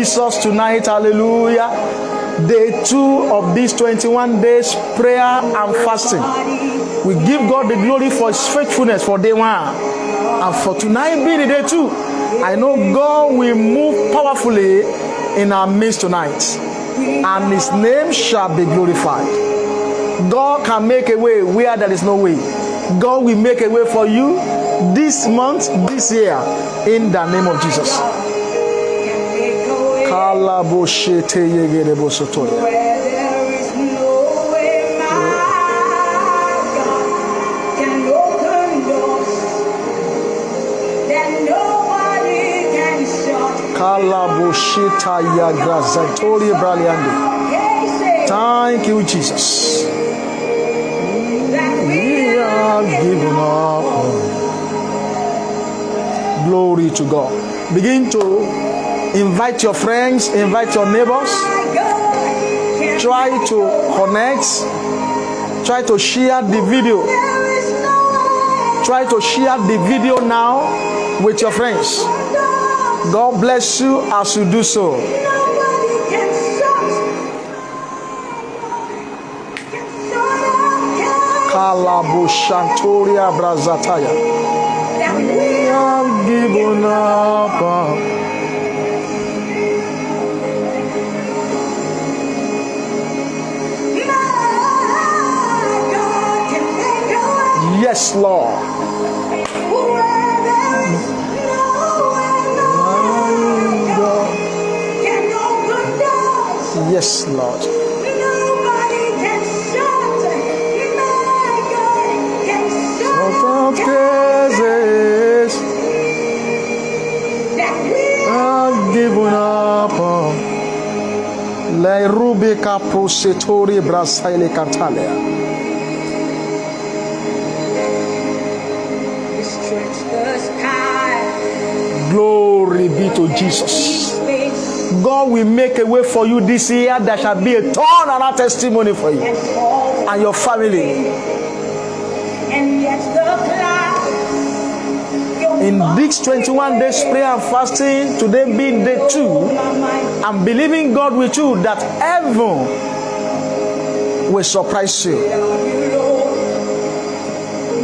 Jesus tonight. Hallelujah. Day 2 of this 21 days prayer and fasting. We give God the glory for his faithfulness for day 1. And for tonight being the day 2, I know God will move powerfully in our midst tonight. And his name shall be glorified. God can make a way where there is no way. God will make a way for you this month, this year, in the name of Jesus. Thank you, Jesus. We are given up. Glory to God. Begin to invite your friends, invite your neighbors. Try to connect. Try to share the video. Try to share the video now with your friends. God bless you as you do so. Kalabushantoria Brazataya. We have given up. Yes, Lord. Yes, Lord. I've given up. Le rubica prosetori brasaile cantalia. Glory be to Jesus. God will make a way for you this year. There shall be a turnaround testimony for you and your family. In this 21 days prayer and fasting, today being day 2, I'm believing God with you that heaven will surprise you.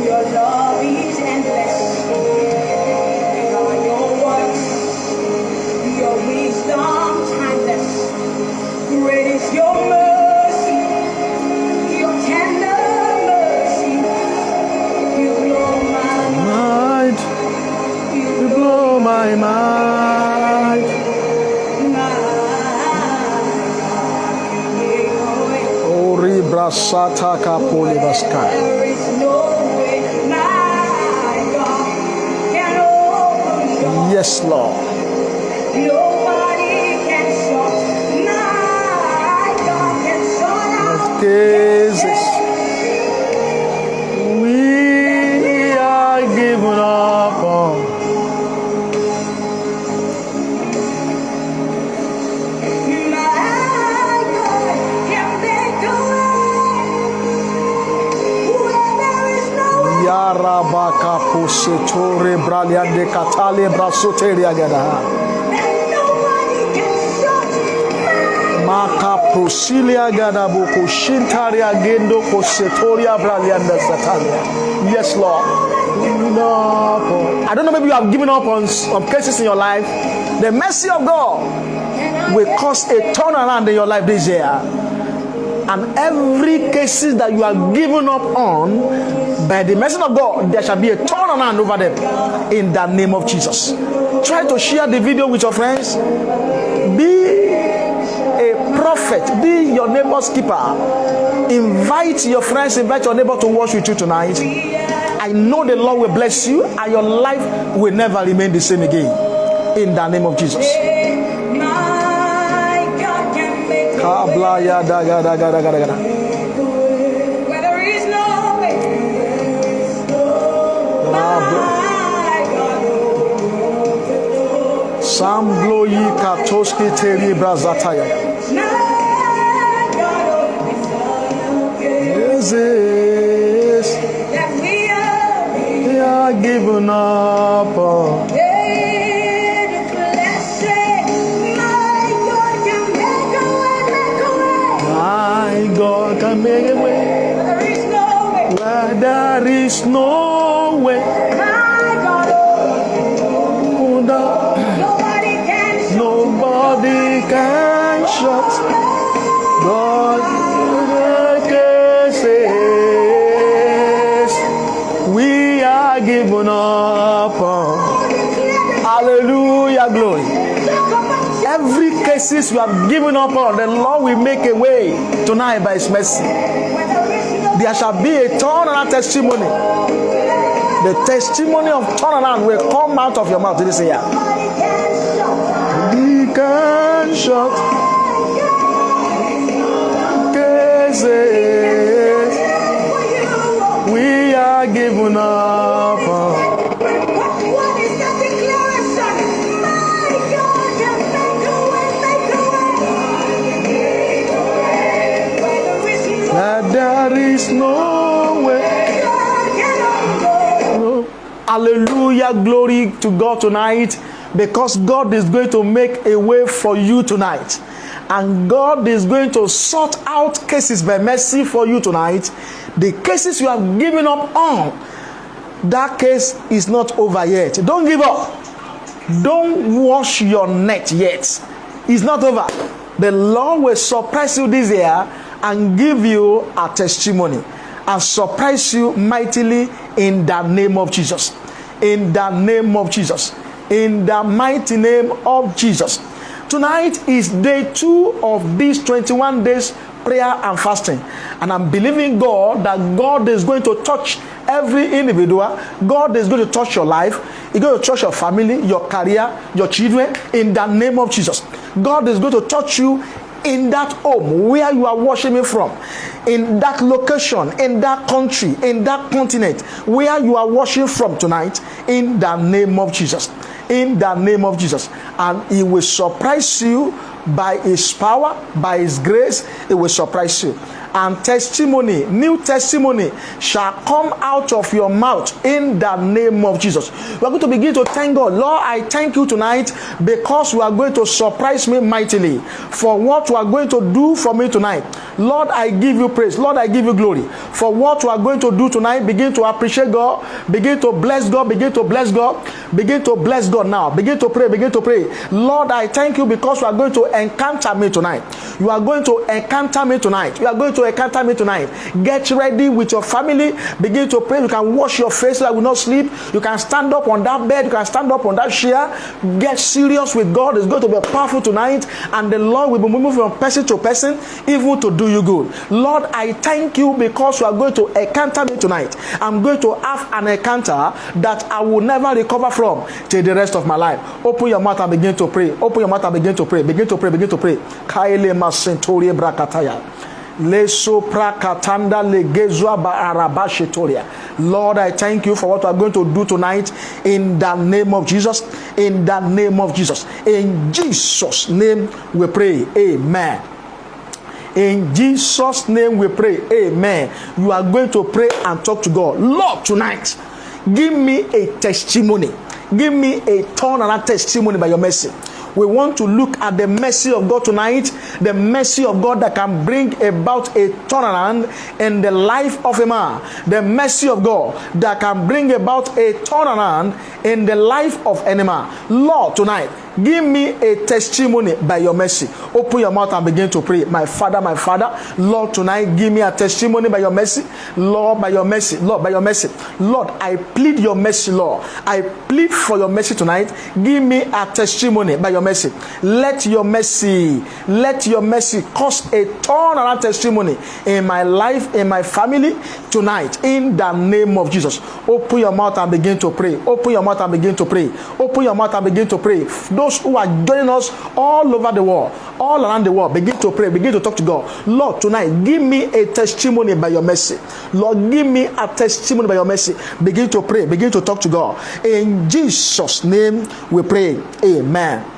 Your love is endless. Your works, your wisdom timeless. Great is your mercy, your tender mercy. You blow my mind. You blow my mind. Ori brasata kapoli baska. There is no way my God can open. Yes, Lord. Nobody can shut. My God can shut out. Jesus. We are given up on. My God can make a way where there is no way. Yarabaka posetore braliande katale brasoteria gada. And nobody can shut. Maka prosilia gada boko shintaria gendo kosetoria bralianda satalia. Yes, Lord. I don't know, maybe you have given up on cases in your life. The mercy of God will cause a turnaround in your life this year. And every cases that you are given up on, by the mercy of God, there shall be a turnaround over them in the name of Jesus. Try to share the video with your friends. Be a prophet. Be your neighbor's keeper. Invite your friends, invite your neighbor to watch with you tonight. I know the Lord will bless you and your life will never remain the same again. In the name of Jesus. My God can make a way where there is no way. My God. Sam bloyi katoski teri brazataya. My God. Yes, That we are given up. blessed, my Hallelujah, glory. Every cases you have given up on, the Lord will make a way tonight by His mercy. There shall be a turnaround testimony. The testimony of turnaround will come out of your mouth this year. We can shut cases. We are given up on. What is the declaration? My God can make a way, make a way. That there is no way. No. Hallelujah, glory to God tonight, because God is going to make a way for you tonight. And God is going to sort out cases by mercy for you tonight. The cases you have given up on, that case is not over yet. Don't give up. Don't wash your net yet. It's not over. The Lord will surprise you this year and give you a testimony and surprise you mightily in the name of Jesus. In the name of Jesus. In the mighty name of Jesus. Tonight is day 2 of these 21 days prayer and fasting, and I'm believing God that God is going to touch every individual. God is going to touch your life. He's going to touch your family, your career, your children, in the name of Jesus. God is going to touch you in that home where you are worshiping from, in that location, in that country, in that continent where you are worshiping from tonight, in the name of Jesus. In the name of Jesus. And He will surprise you by His power, by His grace. It will surprise you. And testimony, new testimony shall come out of your mouth in the name of Jesus. We are going to begin to thank God. Lord, I thank you tonight because you are going to surprise me mightily for what you are going to do for me tonight. Lord, I give you praise. Lord, I give you glory for what you are going to do tonight. Begin to appreciate God. Begin to bless God. Begin to bless God. Begin to bless God now. Begin to pray. Begin to pray. Lord, I thank you because you are going to encounter me tonight. You are going to encounter me tonight. You are going to encounter me tonight. Get ready with your family. Begin to pray. You can wash your face so that you will not sleep. You can stand up on that bed. You can stand up on that chair. Get serious with God. It's going to be powerful tonight, and the Lord will be moving from person to person, even to do you good. Lord, I thank you because you are going to encounter me tonight. I'm going to have an encounter that I will never recover from till the rest of my life. Open your mouth and begin to pray. Open your mouth and begin to pray. Begin to pray. Begin to pray. Kaile masentorie brakataya. Leso prakatanda legezwa ba arabashetoria. Lord, I thank you for what we are going to do tonight in the name of Jesus. In the name of Jesus. In Jesus' name we pray. Amen. In Jesus' name we pray. Amen. You are going to pray and talk to God. Lord, tonight, give me a testimony. Give me a turnaround testimony by your mercy. We want to look at the mercy of God tonight, the mercy of God that can bring about a turnaround in the life of a man, the mercy of God that can bring about a turnaround in the life of any man. Lord, tonight, give me a testimony by your mercy. Open your mouth and begin to pray. My Father, Lord, tonight, give me a testimony by your mercy. Lord, by your mercy. Lord, by your mercy. Lord, I plead your mercy, Lord. I plead for your mercy tonight. Give me a testimony by your mercy. Let your mercy cause a turnaround testimony in my life, in my family tonight, in the name of Jesus. Open your mouth and begin to pray. Open your mouth and begin to pray. Open your mouth and begin to pray. Those who are joining us all over the world, all around the world, begin to pray, begin to talk to God. Lord, tonight, give me a testimony by your mercy. Lord, give me a testimony by your mercy. Begin to pray, begin to talk to God. In Jesus' name we pray. Amen.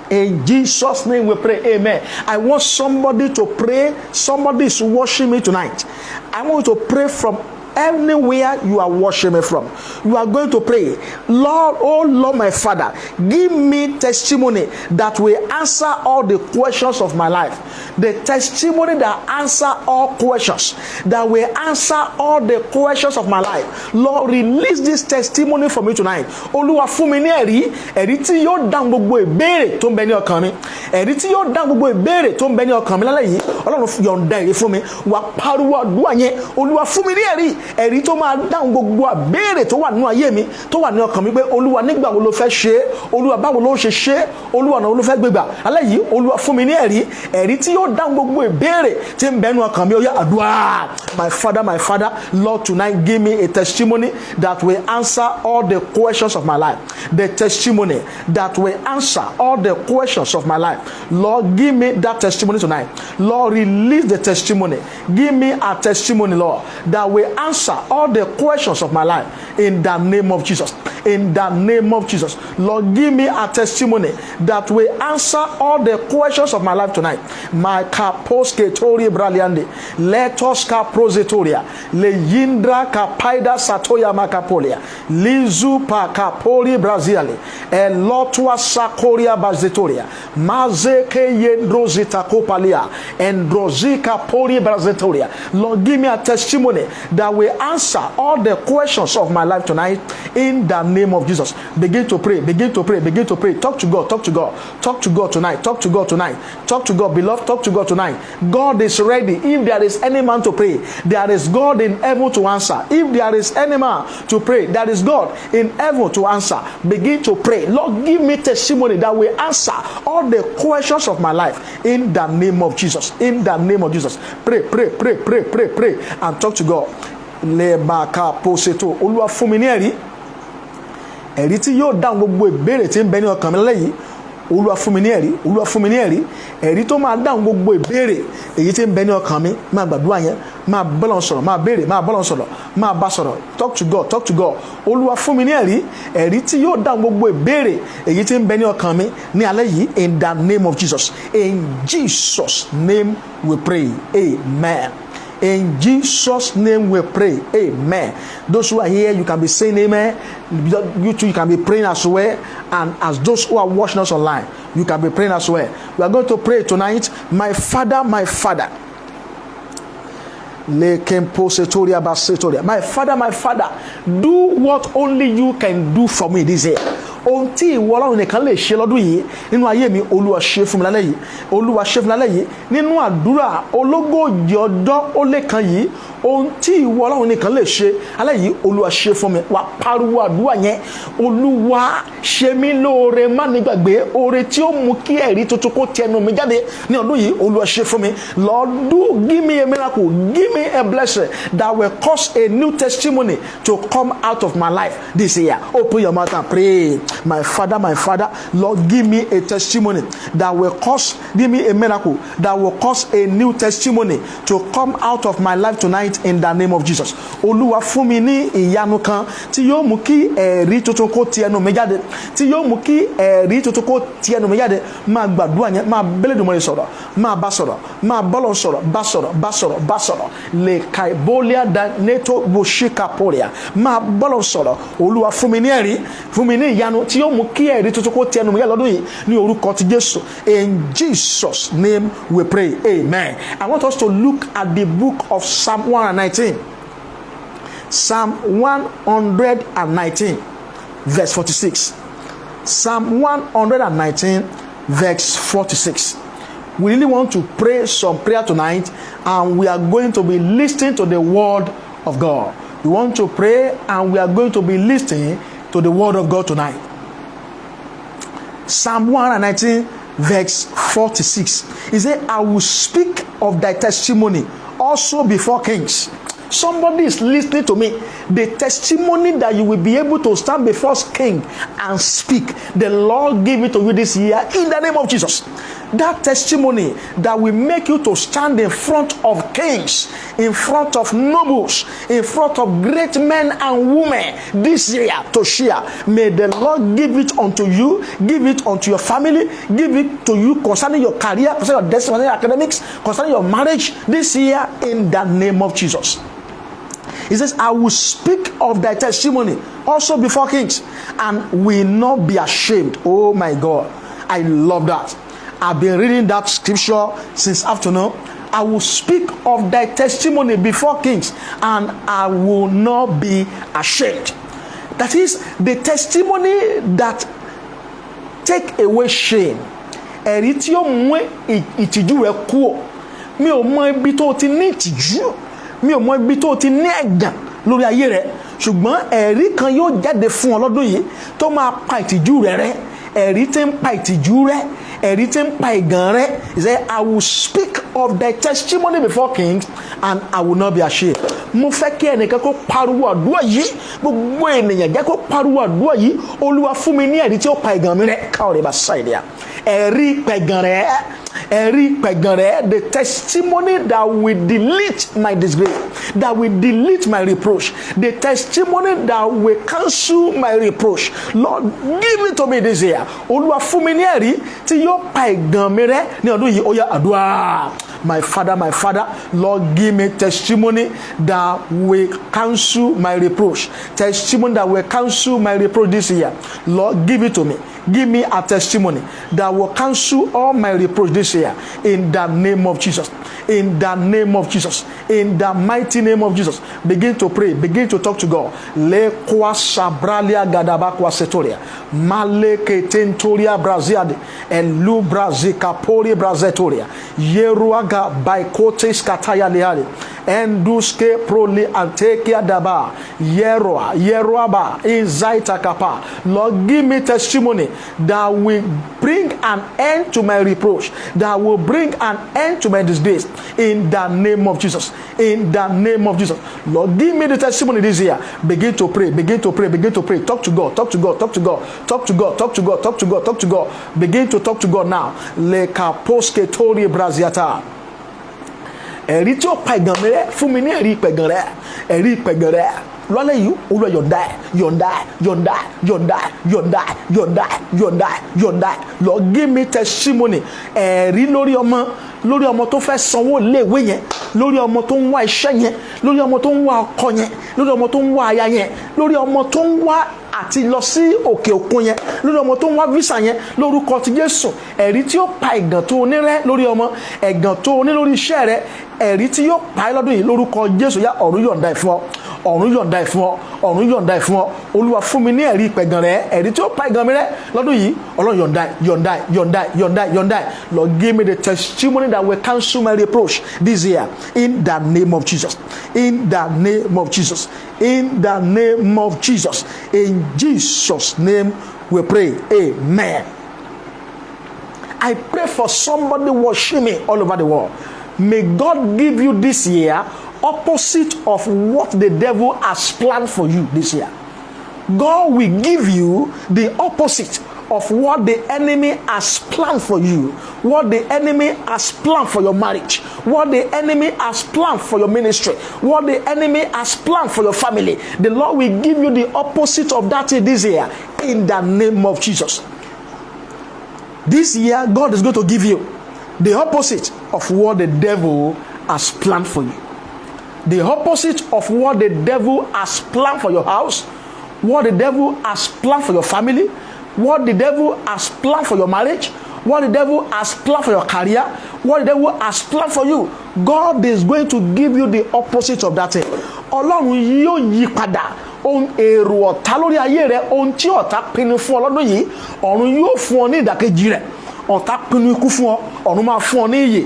In Jesus' name we pray. Amen. I want somebody to pray. Somebody is watching me tonight. I want you to pray from anywhere you are watching me from. You are going to pray, Lord, oh Lord, my Father, give me testimony that will answer all the questions of my life. The testimony that answer all questions, that will answer all the questions of my life. Lord, release this testimony for me tonight. Olúwa fún mi ní ẹ̀rí tí yóò dá gbogbo ìbéèrè tó ń bẹ ní ọkàn mi. Ẹ̀rí tí yóò dá gbogbo ìbéèrè tó ń bẹ ní ọkàn mi lálẹ́ yìí. Ọlọ́run yọ̀ǹda ẹ̀rí fún mi. Wà pariwo àdúrà yẹn. Olúwa fún mi ní ẹ̀rí ẹ̀rí tó máa dáhùn gbogbo àbéèrè tó wà nínú ayé mi tó wà ní ọkàn mi pé olúwa nígbà wo ló fẹ́ ṣe é, olúwa báwo ló ṣe ṣe é, olúwa ọ̀nà wo ló fẹ́ gbégbà. Alẹ́ yìí olúwa fún mi ní ẹ̀rí tí yóò dáhùn gbogbo ìbéèrè tí ń bẹ nínú ọkàn mi. Ó yá àdúrà. My father, Lord, tonight give me a testimony that will answer all the questions of my life. The testimony that will answer all the questions of my life. Lord, give me that testimony tonight. Lord, release the testimony. Give me a testimony, Lord, that will answer all the questions of my life in the name of Jesus. In the name of Jesus. Lord, give me a testimony that will answer all the questions of my life tonight. My kaposketoria braliande. Let us kaprosetoria. Le yindra kapaida satoya makapolia. Lizu pa kapori braziale. Elotua sakoria bazetoria. Mazeke yendrozita kopalia. Endrozika pori brazetoria. Lord, give me a testimony that will answer all the questions of my life tonight in the name of Jesus. Begin to pray, begin to pray, begin to pray. Talk to God, talk to God, talk to God tonight, talk to God tonight, talk to God, beloved, talk to God tonight. God is ready. If there is any man to pray, there is God in heaven to answer. If there is any man to pray, there is God in heaven to answer. Begin to pray. Lord, give me testimony that will answer all the questions of my life in the name of Jesus. In the name of Jesus. Pray, pray, pray, pray, pray, pray, and talk to God. Lebaka poseto. Olúwa fún mi ní ẹ̀rí tí yóò dáhùn gbogbo ìbéèrè tí ń bẹ ní ọkàn mi lẹ́yìn. Olúwa fún mi ní ẹ̀rí, Olúwa fún mi ní ẹ̀rí tó máa dáhùn gbogbo ìbéèrè èyí tí ń bẹ ní ọkàn mi. Máa gbàdúrà yẹn, máa bọ́lọ̀ sọ̀rọ̀, máa béèrè, máa bọ́lọ̀ sọ̀rọ̀, máa bá sọ̀rọ̀. Talk to God, talk to God. Olúwa fún mi ní ẹ̀rí tí yóò dáhùn gbogbo ìbéèrè èyí tí ń bẹ ní ọkàn mi ní alẹ́ yìí in the name of Jesus. In Jesus' name we pray. Amen. In Jesus' name we pray. Amen. Those who are here, you can be saying amen. You too, you can be praying as well. And as those who are watching us online, you can be praying as well. We are going to pray tonight. My Father, my Father. My Father, do what only you can do for me this year. Ohun tí ìwọ Ọlọ́run nìkan lè ṣe lọ́dún yìí nínú ayé mi, Olúwa ṣe fún mi lálẹ́ yìí, Olúwa ṣe fún mi lálẹ́ yìí nínú àdúrà ológójì ọjọ́ ó lé kan yìí. Ohun tí ìwọ Ọlọ́run nìkan lè ṣe alẹ́ yìí, Olúwa ṣe fún mi. Wá pariwo àdúrà yẹn, Olúwa ṣe mí lóore má ní gbàgbé, oore tí ó mú kí ẹ̀rí tuntun kó tẹnu mi jáde ní ọdún yìí, Olúwa ṣe fún mi. Lord, give me a miracle, give me a blessing that will cause a new testimony to come out of my life this year. Open your mouth and pray. My Father, Lord, give me a testimony that will cause, give me a miracle that will cause a new testimony to come out of my life tonight in the name of Jesus. Olúwa fún mi ní ìyanu kan tí yóò mú kí ẹ̀rí tuntun kó ti ẹnu mi jáde, tí yóò mú kí ẹ̀rí tuntun kó ti ẹnu mi jáde. Máa gbàdúrà yẹn, máa bẹ́lẹ̀dùnmọ́ sọ̀rọ̀, máa bá sọ̀rọ̀, máa bọ́lọ̀ sọ̀rọ̀, bá sọ̀rọ̀. Le kaibolia da neto boshika polia. Máa bọ́lọ̀ sọ̀rọ̀. Olúwa fún mi ní ẹ̀rí, fún mi ní ìyanu tí yóò mú kí ẹ̀rí tuntun kó ti ẹnu mi jáde lọ́dún yìí ní orúkọ ti Jésù. In Jesus' name we pray. Amen. I want us to look at the book of Psalm 119. Psalm 119, verse 46. Psalm 119, verse 46. We really want to pray some prayer tonight, and we are going to be listening to the word of God. We want to pray, and we are going to be listening to the word of God tonight. Psalm 119, verse 46. He said, I will speak of thy testimony also before kings. Somebody is listening to me. The testimony that you will be able to stand before king and speak, the Lord give it to you this year in the name of Jesus. That testimony that will make you to stand in front of kings, in front of nobles, in front of great men and women this year to share. May the Lord give it unto you, give it unto your family, give it to you concerning your career, concerning your destiny, concerning your academics, concerning your marriage this year in the name of Jesus. He says, I will speak of thy testimony also before kings and will not be ashamed. Oh my God, I love that. I've been reading that scripture since afternoon. I will speak of thy testimony before kings and I will not be ashamed. That is the testimony that take away shame. Ẹ̀rí tí ó mú ìtìjú rẹ kúrò. Mi ò mọ ibi tó ti ní ìtìjú. Mi ò mọ ibi tó ti ní ẹ̀gàn lórí ayé rẹ, ṣùgbọ́n ẹ̀rí kan yóò jáde fún ọ lọ́dún yìí tó máa pa ìtìjú rẹ rẹ́. Ẹ̀rí tí ń pa ìtìjú rẹ, ẹ̀rí tí ń pa ìgàn rẹ. He said, I will speak of thy testimony before kings and I will not be ashamed. Mo fẹ́ kí ẹnìkan kó pariwo àdúrà yìí, gbogbo ènìyàn jẹ́ kó pariwo àdúrà yìí. Olúwa fún mi ní ẹ̀rí tí ó pa ìgàn mi rẹ́. Káwọn rẹ̀ bá ṣàìdíyà. Ẹ̀rí pẹ̀gàn rẹ̀, ẹ̀rí pẹ̀gàn rẹ̀, the testimony that will delete my disgrace, that will delete my reproach, the testimony that will cancel my reproach. Lord, give it to me this year. Olúwa fún mi ní ẹ̀rí tí yóò pa ìgàn mi rẹ́ ní ọdún yìí. Ó yá àdúrà. My Father, Lord, give me testimony that will cancel my reproach. Testimony that will cancel my reproach this year. Lord, give it to me. Give me a testimony that will cancel all my reproach this year. In the name of Jesus. In the name of Jesus. In the mighty name of Jesus. Begin to pray. Begin to talk to God. Le kwa sabralia gadaba kwa setoria. Male ketentoria braziade. Elu brazika pori brazetoria. Yeruaga baikotes kataya leale. Enduske proli antekia daba. Yeroaba inzaita kapa. Lord, give me testimony that will bring an end to my reproach, that will bring an end to my disgrace. In the name of Jesus. In the name of Jesus. Lord, give me the testimony this year. Begin to pray. Begin to pray. Begin to pray. Talk to God. Talk to God. Talk to God. Talk to God. Talk to God. Talk to God. Talk to God. Begin to talk to God now. Le kaposke tori braziata. Ẹ̀rí tí ó pa ìgàn mi rẹ́, fún mi ní ẹ̀rí ìpẹ̀gàn rẹ́, ẹ̀rí ìpẹ̀gàn rẹ́. Lọ́lẹ̀ yìí, Olúwa yọ̀ǹda ẹ̀, yọ̀ǹda ẹ̀, yọ̀ǹda ẹ̀, yọ̀ǹda ẹ̀, yọ̀ǹda ẹ̀, yọ̀ǹda ẹ̀, yọ̀ǹda ẹ̀, yọ̀ǹda ẹ̀. Lord, give me testimony. Ẹ̀rí lórí ọmọ tó fẹ́ sanwó iléèwé yẹn, lórí ọmọ tó ń wá iṣẹ́ yẹn, lórí ọmọ tó ń wá ọkọ yẹn, lórí ọmọ tó ń wá aya yẹn, lórí ọmọ tó ń wá àti lọ sí òkè òkun yẹn, lórí ọmọ tó ń wá visa yẹn, lórúkọ ti Jésù. Ẹ̀rí tí ó pa ìgàn tó o ní rẹ́ lórí ọmọ, ẹ̀gàn tó o ní lórí iṣẹ́ rẹ, ẹ̀rí tí yóò pa ẹ́ lọ́dún yìí lórúkọ Jésù. Yá ọ̀run yọ̀ǹda ẹ̀ fún ọ, ọ̀run yọ̀ǹda ẹ̀ fún ọ, ọ̀run yọ̀ǹda ẹ̀ fún ọ. Olúwa fún mi ní ẹ̀rí ìpẹ̀gàn rẹ, ẹ̀rí tí ó pa ìgàn mi rẹ́ lọ́dún yìí. Ọlọ́run yọ̀ǹda ẹ̀, yọ̀ǹda ẹ̀, yọ̀ǹda ẹ̀, yọ̀ǹda ẹ̀, yọ̀ǹda ẹ̀. Lord, give me the testimony that will cancel my reproach this year. In the name of Jesus. In the name of Jesus. In the name of Jesus. In Jesus' name we pray. Amen. I pray for somebody watching me all over the world. May God give you this year opposite of what the devil has planned for you this year. God will give you the opposite of what the enemy has planned for you, what the enemy has planned for your marriage, what the enemy has planned for your ministry, what the enemy has planned for your family. The Lord will give you the opposite of that this year in the name of Jesus. This year, God is going to give you the opposite of what the devil has planned for you. The opposite of what the devil has planned for your house, what the devil has planned for your family, what the devil has planned for your marriage, what the devil has planned for your career, what the devil has planned for you. God is going to give you the opposite of that thing. Ọlọ́run yóò yí padà ohun èrò ọ̀tá lórí ayé rẹ, ohun tí ọ̀tá pinnu fún ọ lọ́dún yìí, ọ̀run yóò fún ọ ní ìdàkejì rẹ̀. Ọ̀tá pinnu ikú fún ọ, ọ̀run máa fún ọ ní ìyè.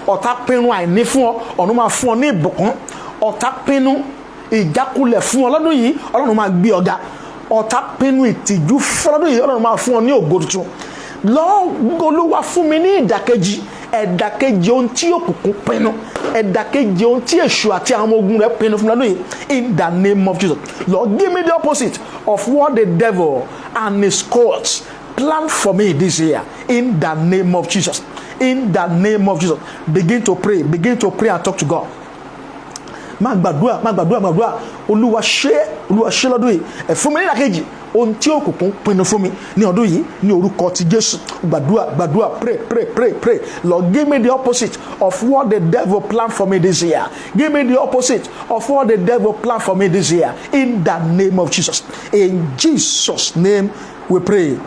Ọ̀tá pinnu àìní fún ọ, ọ̀run máa fún ọ ní ìbùkún. Ọ̀tá pinnu ìjákulẹ̀ fún ọ lọ́dún yìí, Ọlọ́run máa gbé ọ ga. Ọ̀tá pinnu ìtìjú fún ọ lọ́dún yìí, Ọlọ́run máa fún ọ ní ògo tuntun. Olúwa fún mi ní ìdàkejì, ẹ̀dàkejì ohun tí òkùnkùn pinnu, ẹ̀dàkejì ohun tí èṣù àti àwọn ọmọ ogun rẹ̀ pinnu fún lọ́dún yìí. In the name of Jesus. Lord, give me the opposite of what the devil and his cohorts plan for me this year. In the name of Jesus. In the name of Jesus. Begin to pray and talk to God. Má gbàdúrà. Olúwa ṣe lọ́dún yìí. Ẹ fún mi ní ìdàkejì ohun tí òkùnkùn pinnu fún mi ní ọdún yìí ní orúkọ ti Jésù. Gbàdúrà, pray. Lord, give me the opposite of what the devil planned for me this year. Give me the opposite of what the devil planned for me this year. In the name of Jesus. In Jesus' name we pray.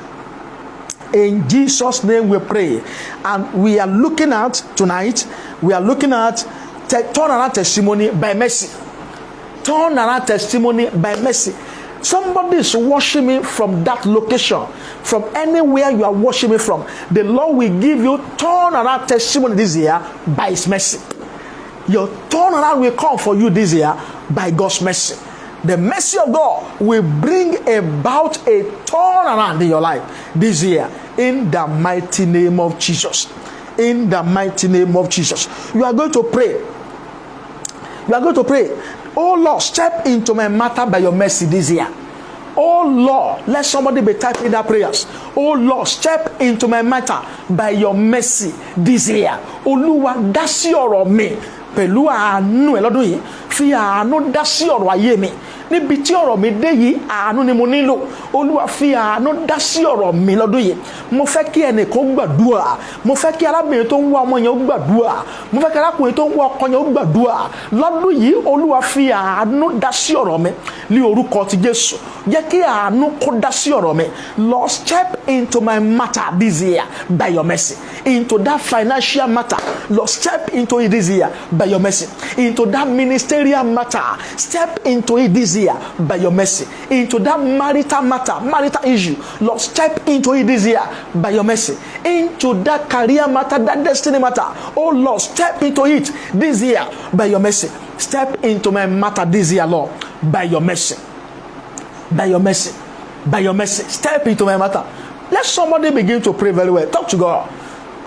In Jesus' name we pray. And we are looking at tonight, turnaround testimony by mercy. Turnaround testimony by mercy. Somebody is watching me from that location, from anywhere you are watching me from. The Lord will give you turnaround testimony this year by His mercy. Your turnaround will come for you this year by God's mercy. The mercy of God will bring about a turnaround in your life this year in the mighty name of Jesus. In the mighty name of Jesus. You are going to pray. You are going to pray. Oh Lord, step into my matter by your mercy this year. Oh Lord, let somebody be typing that prayers. Oh Lord, step into my matter by your mercy this year. Olúwa dá sí ọ̀rọ̀ mi pẹ̀lú àánú ẹ lọ́dún yìí. Fi àánú dá sí ọ̀rọ̀ ayé mi. Níbi tí ọ̀rọ̀ mi dé yìí, àánú ni mo nílò. Olúwa fi àánú dá sí ọ̀rọ̀ mi lọ́dún yìí. Mo fẹ́ kí ẹnìkan gbàdúrà. Mo fẹ́ kí arábìnrin tó ń wá ọmọ yẹn ó gbàdúrà. Mo fẹ́ kí arákùnrin tó ń wá ọkọ yẹn ó gbàdúrà. Lọ́dún yìí, Olúwa fi àánú dá sí ọ̀rọ̀ mi ní orúkọ ti Jésù. Jẹ́ kí àánú kó dá sí ọ̀rọ̀ mi. Lord, step into my matter this year by your mercy. Into that financial matter, Lord, step into it this year by your mercy. Into that ministerial matter, step into it this year by your mercy. Into that marital matter, marital issue, Lord, step into it this year by your mercy. Into that career matter, that destiny matter, oh Lord, step into it this year by your mercy. Step into my matter this year, Lord, by your mercy. By your mercy. By your mercy. Step into my matter. Let somebody begin to pray very well. Talk to God.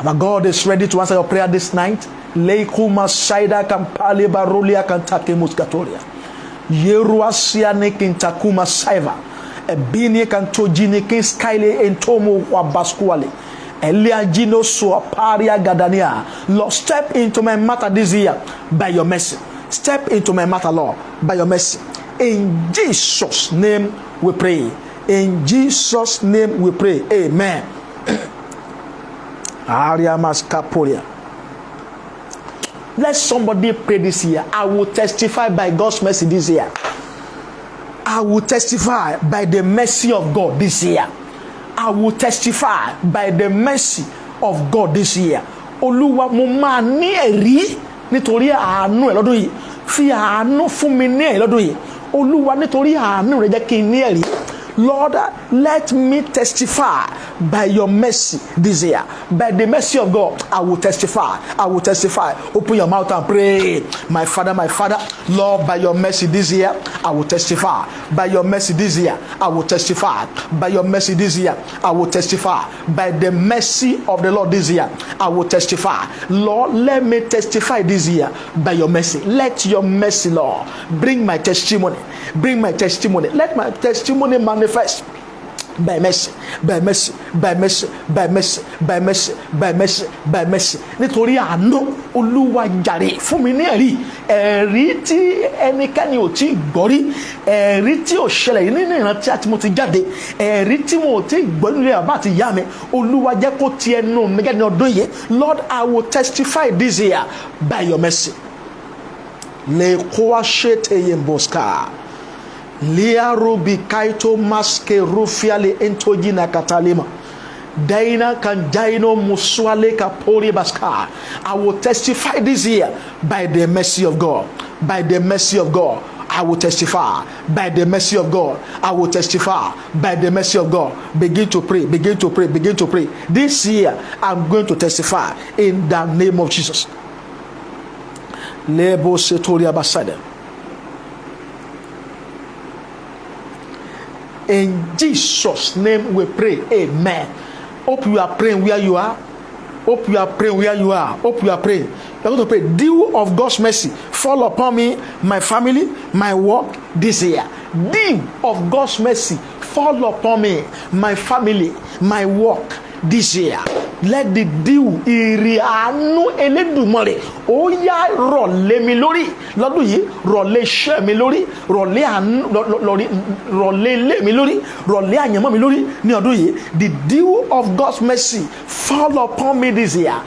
Our God is ready to answer your prayer this night. Leikuma Saida Kampali Barulia Kantake Muskatoria. Yeruasia Nekintakuma Saiva. Ebini Kantojini Kin Skyle Entomo Wabaskuale. Elia Gino Suaparia Gadania. Lord, step into my matter this year by your mercy. Step into my matter, Lord, by your mercy. In Jesus' name we pray. In Jesus' name we pray. Amen. Let somebody pray this year. I will testify by God's mercy this year. I will testify by the mercy of God this year. I will testify by the mercy of God this year. Olúwa mo máa ní ẹ̀rí nítorí àánú ẹ̀ lọ́dún yìí. Fi àánú fún mi ní ẹ̀rí lọ́dún yìí. Olúwa nítorí àánú rẹ̀ jẹ́ kí n ní ẹ̀rí. Lord, let me testify by your mercy this year. By the mercy of God, I will testify. I will testify. Open your mouth and pray. My Father, Lord, by your mercy this year, I will testify. By your mercy this year, I will testify. By your mercy this year, I will testify. By the mercy of the Lord this year, I will testify. Lord, let me testify this year by your mercy. Let your mercy, Lord, bring my testimony. Bring my testimony. Let my testimony manifest by mercy, by mercy, by mercy, by mercy, by mercy, by mercy, by mercy. Nítorí àánú Olúwa jàre fún mi ní ẹ̀rí tí ẹnikẹ́ni ò tí gbọ́ rí, ẹ̀rí tí ò ṣẹlẹ̀ nínú ìrántí àti mo ti jáde, ẹ̀rí tí mo ò tí gbọ́ nílé bàbá àti ìyá mi. Olúwa jẹ́ kó ti ẹnu mi jáde ní ọdún yìí. Lord, I will testify this year by your mercy. Le koa shete yemboska. Lia rubi kaito maske rufiale entojina katalima. Daina kanjaino muswale kapori baska. I will testify this year by the mercy of God. By the mercy of God, I will testify. By the mercy of God, I will testify. By the mercy of God, begin to pray, begin to pray, begin to pray. This year, I'm going to testify in the name of Jesus. Lebo setoria basada. In Jesus' name we pray. Amen. Hope you are praying where you are. Hope you are praying where you are. Hope you are praying. You are going to pray. Dew of God's mercy fall upon me, my family, my work this year. Dew of God's mercy fall upon me, my family, my work this year. Let the dew ìrì àánú Elédùmarè ó yá rọ̀ lé mi lórí lọ́dún yìí, rọ̀ lé iṣẹ́ mi lórí, rọ̀ lé àánú rọ̀ lé ilé mi lórí, rọ̀ lé àyànmọ́ mi lórí ní ọdún yìí. The dew of God's mercy fall upon me this year.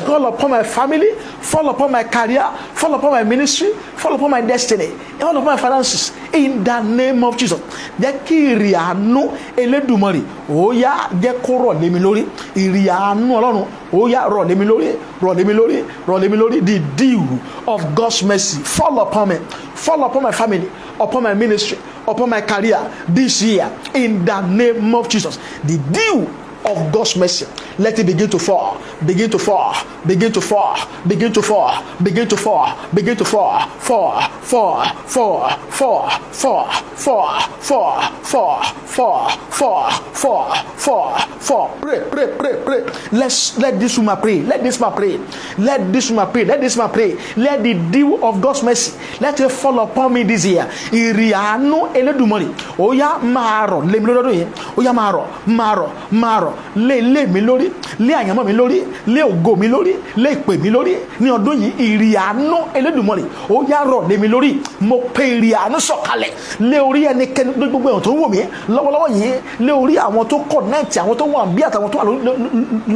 Fall upon my family, fall upon my career, fall upon my ministry, fall upon my destiny, fall upon my finances. In the name of Jesus. Jẹ́ kí ìrì àánú Elédùmarè ó yá jẹ́ kó rọ̀ lé mi lórí. Ìrì àánú Ọlọ́run ó yá rọ̀ lé mi lórí, rọ̀ lé mi lórí, rọ̀ lé mi lórí. The dew of God's mercy fall upon me, fall upon my family, upon my ministry, upon my career this year. In the name of Jesus. The dew of God's mercy, let it begin to fall, begin to fall, begin to fall, begin to fall, begin to fall, begin to fall, fall, fall, fall, fall, fall, fall, fall, fall, fall, fall, fall, fall, fall. Pray, pray, pray, pray. Let this woman pray. Let this man pray. Let this woman pray. Let this man pray. Let the dew of God's mercy, let it fall upon me this year. Irianu eledumori. Oya maro le mi lori. Oya maro le mi lori. Le àyànmọ́ mi lórí, le ògo mi lórí, le ìpè mi lórí. Ní ọdún yìí ìrìàánú elédùmarè ó yá rọ̀ lé mi lórí. Mo pe ìrìàánú sọ̀kalẹ̀ lé orí ẹnikẹ́ni gbogbo èèyàn tó ń wò mí lọ́wọ́lọ́wọ́ yìí, lé orí àwọn tó connect, àwọn tó wà bí àtàwọn tó wà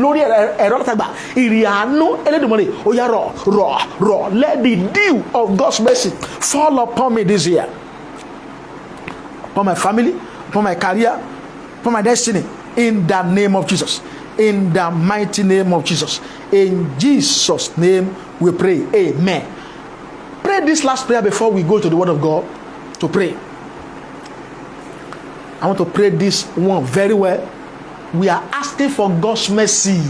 lórí ẹ̀rọ látàgbà. Ìrìàánú elédùmarè ó yá rọ̀. Let the dew of God's mercy fall upon me this year, upon my family, upon my career, upon my destiny, in the name of Jesus. In the mighty name of Jesus. In Jesus' name we pray. Amen. Pray this last prayer before we go to the word of God to pray. I want to pray this one very well. We are asking for God's mercy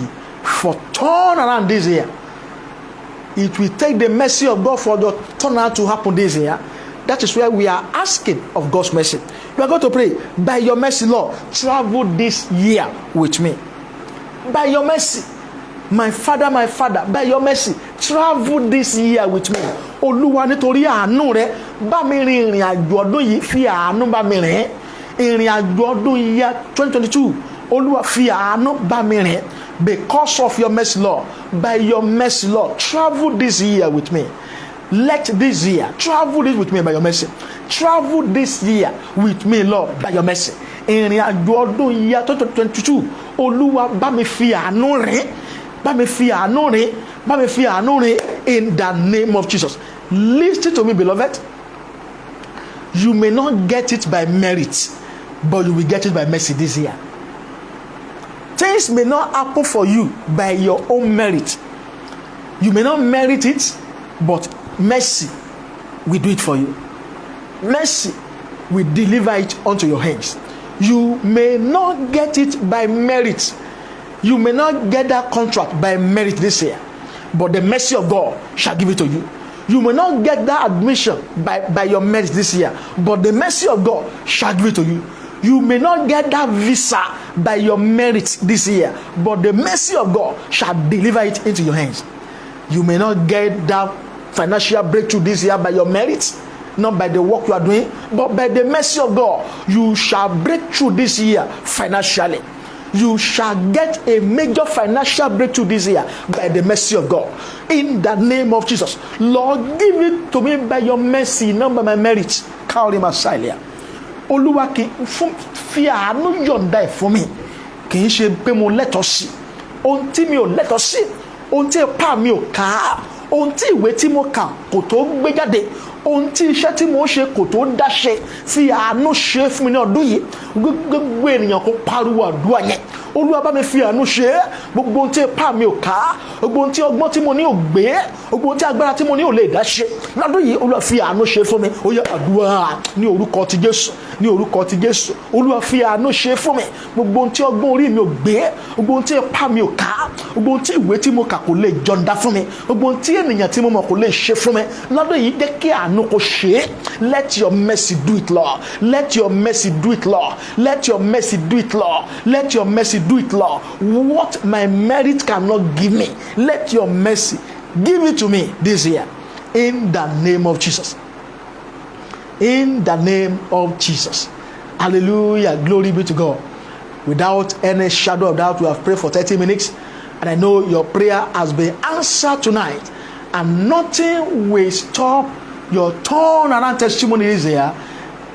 for turnaround this year. It will take the mercy of God for the turnaround to happen this year. That is why we are asking of God's mercy. We are going to pray, by your mercy, Lord, travel this year with me. By your mercy, my father, by your mercy, travel this year with me. Olúwa nítorí àánú rẹ, bá mi rin ìrìn àjò ọdún yìí, fi àánú bá mi rìn. Ìrìn àjò ọdún yìí 2022, Olúwa fi àánú bá mi rìn. Because of your mercy, Lord, by your mercy, Lord, travel this year with me. Let this year, travel this with me by your mercy. Travel this year with me, Lord, by your mercy. Ìrìn àjò ọdún yìí 2022, Olúwa bá mi fi àánú rìn, bá mi fi àánú rìn, bá mi fi àánú rìn, in the name of Jesus. Listen to me, beloved. You may not get it by merit, but you will get it by mercy this year. Things may not happen for you by your own merit. You may not merit it, but mercy will do it for you. Mercy will deliver it unto your hands. You may not get it by merit. You may not get that contract by merit this year, but the mercy of God shall give it to you. You may not get that admission by your merit this year, but the mercy of God shall give it to you. You may not get that visa by your merit this year, but the mercy of God shall deliver it into your hands. You may not get that financial breakthrough this year by your merit, not by the work you are doing, but by the mercy of God, you shall break through this year financially. You shall get a major financial breakthrough this year by the mercy of God. In the name of Jesus. Lord, give it to me by your mercy, not by my merit. Call him Asilia. Olúwa kì í fi àánú yọ̀ǹda ẹ̀ fún mi. Kì í ṣe pé mo lẹ́tọ̀ọ́ sí. Ohun tí mi ò lẹ́tọ̀ọ́ sí. Ohun tí ipá mi ò ká. Ohun tí ìwé tí mo kà kò tó gbé jáde. Ohun tí iṣẹ́ tí mo ṣe kò tó dá ṣe. Fi àánú ṣe fún mi ní ọdún yìí. Gbogbo ènìyàn kó pariwo àdúrà yẹn. Olúwa bá mi fi àánú ṣe. Gbogbo ohun tí ipá mi ò ká. Gbogbo ohun tí ọgbọ́n tí mo ní ò gbé. Gbogbo ohun tí agbára tí mo ní ò lè dá ṣe. Lọ́dún yìí Olúwa fi àánú ṣe fún mi. Ó yá àdúrà ní orúkọ ti Jésù. Ní orúkọ ti Jésù. Olúwa fi àánú ṣe fún mi. Gbogbo ohun tí ọgbọ́n orí mi ò gbé. Gbogbo ohun tí ipá mi ò ká. Gbogbo ohun tí ìwé tí mo kà kò lè jọ̀ǹda fún mi. Gbogbo ohun tí ènìyàn tí mo mọ̀ kò lè ṣe fún mi. Lọ́dún yìí jẹ́ kí àánú kó ṣe. Let your mercy do it, Lord. Let your mercy do it, Lord. Let your mercy do it, Lord. Let your mercy do it, Lord. What my merit cannot give me, let your mercy give it to me this year. In the name of Jesus. In the name of Jesus. Hallelujah. Glory be to God. Without any shadow of doubt, we have prayed for 30 minutes. And I know your prayer has been answered tonight. And nothing will stop your turnaround testimony this year.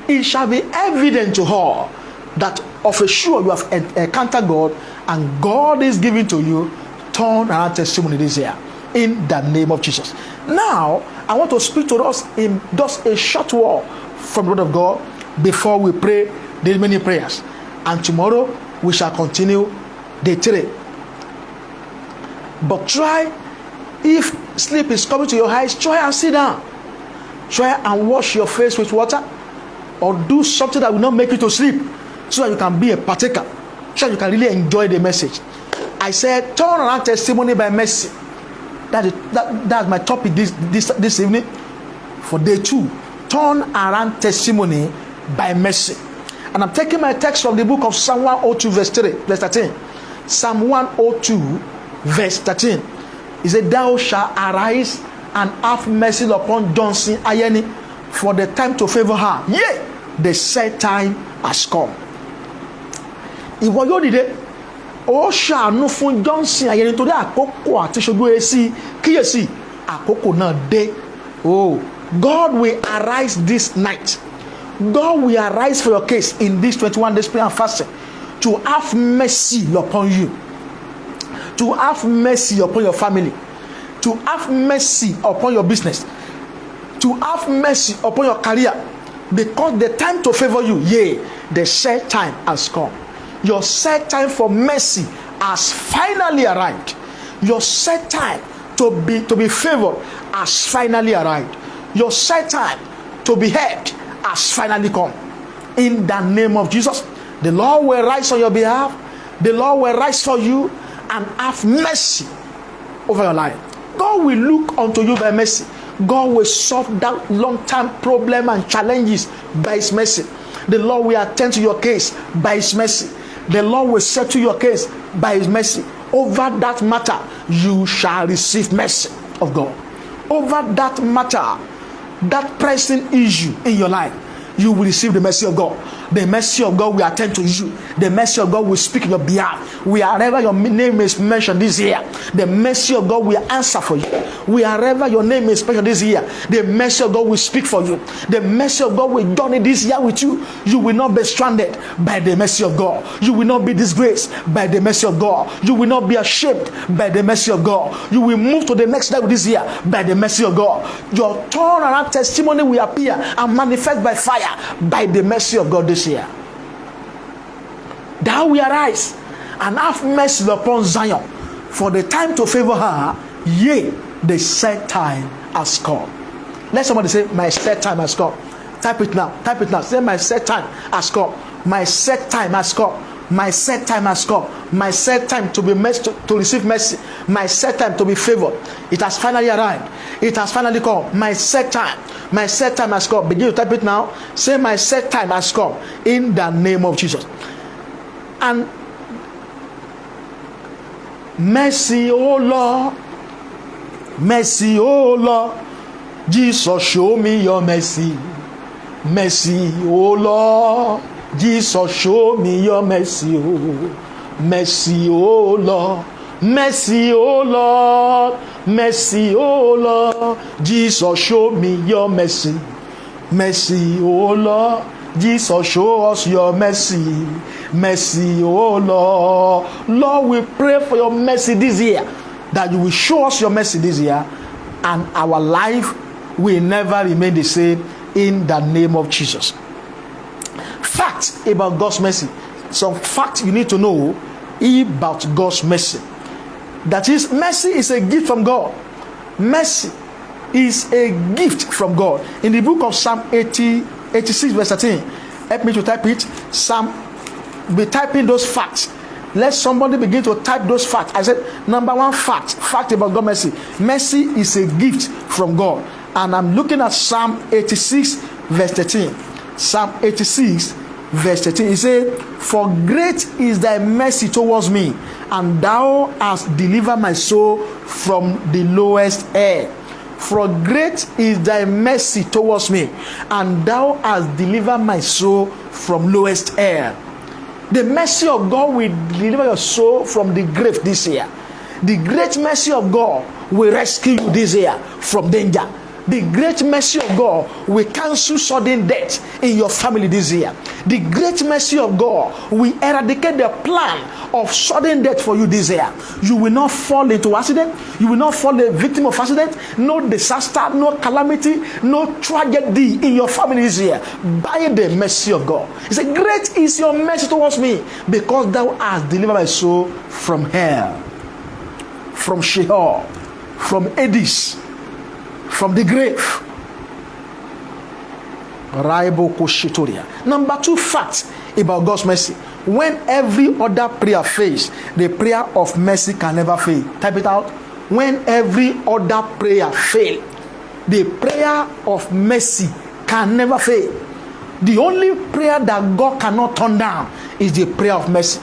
It shall be evident to all that of a sure you have encountered God, and God is giving to you turnaround testimony this year. In the name of Jesus. Now, I want to speak to us in just a short word from the word of God before we pray the many prayers. And tomorrow we shall continue day 3. But try, if sleep is coming to your eyes, try and sit down. Try and wash your face with water, or do something that will not make you to sleep, so that you can be a partaker so you can really enjoy the message. I said, turn around testimony by mercy. That's my topic this evening for day 2. Turn around testimony by mercy. And I'm taking my text from the book of Psalm 102 verse 13. Psalm 102 verse 13. He said, thou shalt arise and have mercy upon Johnson Ayeni, for the time to favor her. Yea, the set time has come. Ìwọ yóò dìde, ó ṣàánú fún Johnson Ayeni nítorí àkókò àti ṣojú èsì kíyèsí àkókò náà dé. Oh, God will arise this night. God will arise for your case in this 21 days prayer and fasting to have mercy upon you, to have mercy upon your family, to have mercy upon your business, to have mercy upon your career, because the time to favor you, yea, the set time has come. Your set time for mercy has finally arrived. Your set time to be favored has finally arrived. Your set time to be helped has finally come. In the name of Jesus, the Lord will rise on your behalf. The Lord will rise for you and have mercy over your life. God will look unto you by mercy. God will solve that long-term problem and challenges by His mercy. The Lord will attend to your case by His mercy. The Lord will settle your case by His mercy. Over that matter, you shall receive mercy of God. Over that matter, that pressing issue in your life, you will receive the mercy of God. The mercy of God will attend to you. The mercy of God will speak in your behalf. Wherever your name is mentioned this year, the mercy of God will answer for you. Wherever your name is mentioned this year, the mercy of God will speak for you. The mercy of God will journey this year with you. You will not be stranded by the mercy of God. You will not be disgraced by the mercy of God. You will not be ashamed by the mercy of God. You will move to the next level this year by the mercy of God. Your turnaround testimony will appear and manifest by fire by the mercy of God this year. Thou will arise and have mercy upon Zion, for the time to favor her, yea, the set time has come. Let somebody say, my set time has come. Type it now. Type it now. Say, my set time has come. My set time has come. My set time has come. My set time to be to receive mercy. My set time to be favored. It has finally arrived. It has finally come. My set time. My set time has come. Begin to type it now. Say, my set time has come in the name of Jesus. And mercy, oh Lord. Mercy, oh Lord. Jesus, show me your mercy. Mercy, oh Lord. Jesus, show me your mercy, oh. Mercy, oh Lord. Mercy, oh Lord. Mercy, oh Lord. Jesus, show me your mercy. Mercy, oh Lord. Jesus, show us your mercy. Mercy, oh Lord. Lord, we pray for your mercy this year, that you will show us your mercy this year, and our life will never remain the same in the name of Jesus. Facts about God's mercy. Some facts you need to know about God's mercy. That is, mercy is a gift from God. Mercy is a gift from God. In the book of Psalm 86 verse 13, help me to type it. Be typing those facts. Let somebody begin to type those facts. I said, number one fact about God's mercy. Mercy is a gift from God. And I'm looking at Psalm 86 verse 13. Psalm 86 verse 13. It says, for great is thy mercy towards me, and thou hast delivered my soul from the lowest air. For great is thy mercy towards me, and thou hast delivered my soul from lowest air. The mercy of God will deliver your soul from the grave this year. The great mercy of God will rescue you this year from danger. The great mercy of God will cancel sudden death in your family this year. The great mercy of God will eradicate the plan of sudden death for you this year. You will not fall into accident. You will not fall a victim of accident. No disaster, no calamity, no tragedy in your family this year. By the mercy of God. He said, great is your mercy towards me, because thou hast delivered my soul from hell, from Sheol, from Hades, from the grave. Number two fact about God's mercy. When every other prayer fails, the prayer of mercy can never fail. Type it out. When every other prayer fails, the prayer of mercy can never fail. The only prayer that God cannot turn down is the prayer of mercy.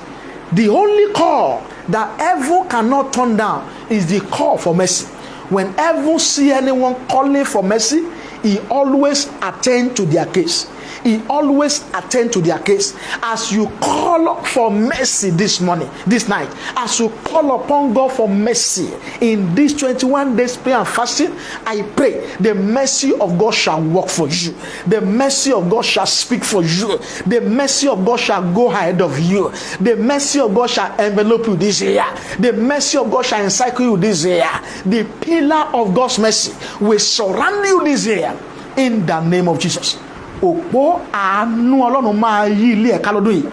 The only call that heaven cannot turn down is the call for mercy. When heaven see anyone calling for mercy, he always attend to their case. He always attend to their case. As you call for mercy this morning, this night, as you call upon God for mercy in this 21 days prayer and fasting, I pray the mercy of God shall work for you. The mercy of God shall speak for you. The mercy of God shall go ahead of you. The mercy of God shall envelop you this year. The mercy of God shall encircle you this year. The pillar of God's mercy will surround you this year in the name of Jesus. Òpó àánú Ọlọ́run máa yí ilé ẹ̀ka lọ́dún yìí.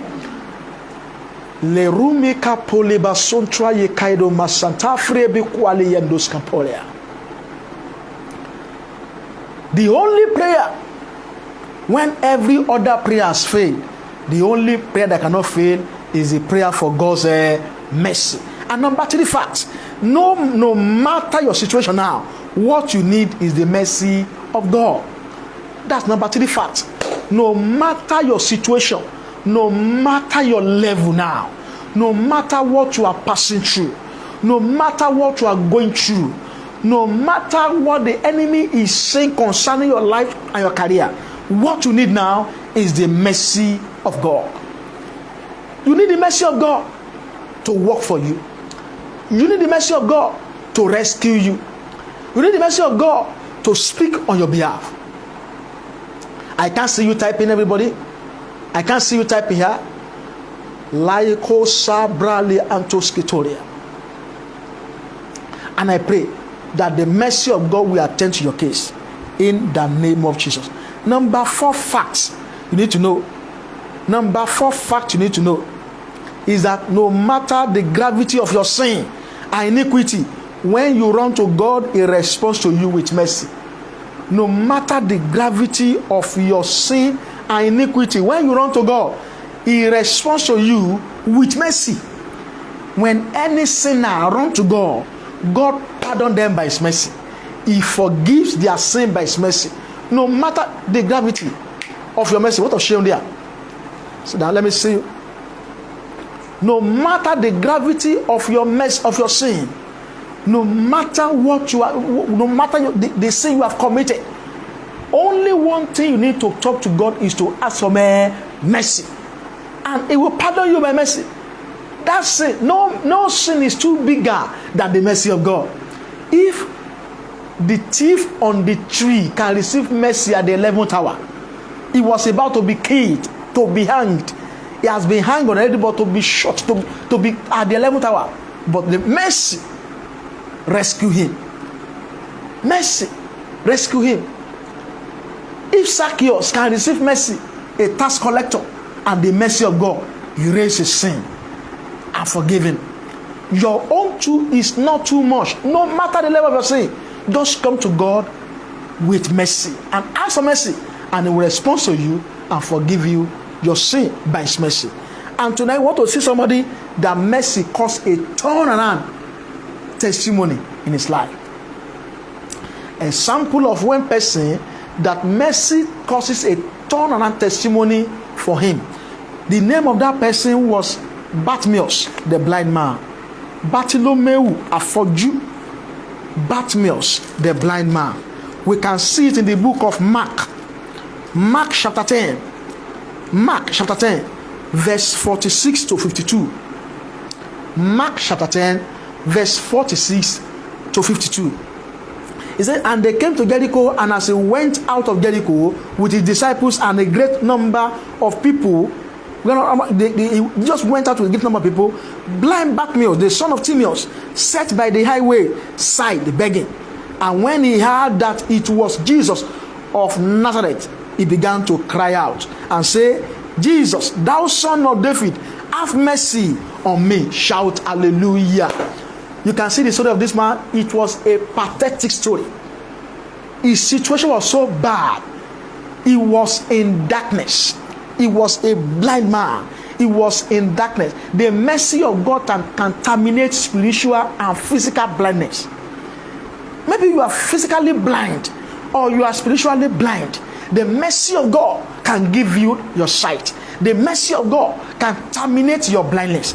Lerumi kapoleba sontra ye kaido masanta frebe kuale yendos kapolia. The only prayer, when every other prayer has failed, the only prayer that cannot fail is the prayer for God's mercy. And number 3 fact, no matter your situation now, what you need is the mercy of God. That's number 3 fact. No matter your situation, no matter your level now, no matter what you are passing through, no matter what you are going through, no matter what the enemy is saying concerning your life and your career, what you need now is the mercy of God. You need the mercy of God to work for you. You need the mercy of God to rescue you. You need the mercy of God to speak on your behalf. I can't see you typing, everybody. I can't see you typing here. Laiko sabrali antoskitoria. And I pray that the mercy of God will attend to your case in the name of Jesus. Number 4 facts you need to know. Number 4 fact you need to know is that no matter the gravity of your sin and iniquity, when you run to God, He responds to you with mercy. No matter the gravity of your sin and iniquity, when you run to God, He responds to you with mercy. When any sinner run to God, God pardons them by His mercy. He forgives their sin by His mercy. No matter the gravity of your mercy. What of shame there? So now let me see you. No matter the gravity of your mess, of your sin, no matter what you are, no matter the sin you have committed, only one thing you need to talk to God is to ask for mercy, and He will pardon you by mercy. That's it. No sin is too bigger than the mercy of God. If the thief on the tree can receive mercy at the 11th hour, he was about to be killed, to be hanged. He has been hanged already, but to be shot, to be at the 11th hour. But the mercy rescue him. Mercy rescue him. If Zacchaeus can receive mercy, a tax collector, and the mercy of God, erase his sin and forgive him. Your own too is not too much. No matter the level of your sin, just come to God with mercy and ask for mercy, and He will respond to you and forgive you your sin by His mercy. And tonight, I want to see somebody that mercy caused a turnaround testimony in his life. A sample of one person that mercy causes a turnaround testimony for him. The name of that person was Bartimaeus, the blind man. Bartholomew afọ́jú. Bartimaeus, the blind man. We can see it in the book of Mark. Mark chapter 10. Mark chapter 10, verse 46 to 52. Mark chapter 10, verse 46 to 52. He said, and they came to Jericho, and as he went out of Jericho with his disciples and a great number of people, he just went out with a great number of people, blind Bartimaeus, the son of Timaeus, sat by the highway side begging. And when he heard that it was Jesus of Nazareth, he began to cry out and say, Jesus, thou son of David, have mercy on me. Shout hallelujah. You can see the story of this man. It was a pathetic story. His situation was so bad. He was in darkness. He was a blind man. He was in darkness. The mercy of God can terminate spiritual and physical blindness. Maybe you are physically blind or you are spiritually blind. The mercy of God can give you your sight. The mercy of God can terminate your blindness,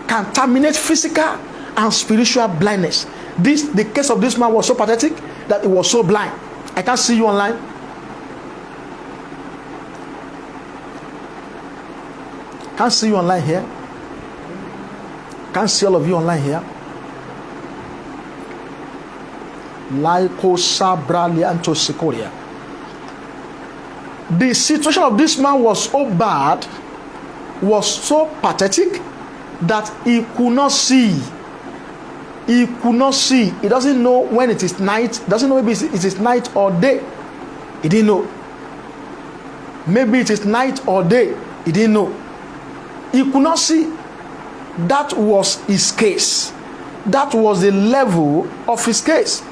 can terminate physical and spiritual blindness. The case of this man was so pathetic that he was so blind. I can't see you online. Can't see you online here. Can't see all of you online here. Laiko Sabrali Anto Sikoria. The situation of this man was so bad, was so pathetic, that he could not see. He could not see. He doesn't know when it is night. Doesn't know maybe it is night or day. He didn't know. Maybe it is night or day. He didn't know. He could not see. That was his case. That was the level of his case.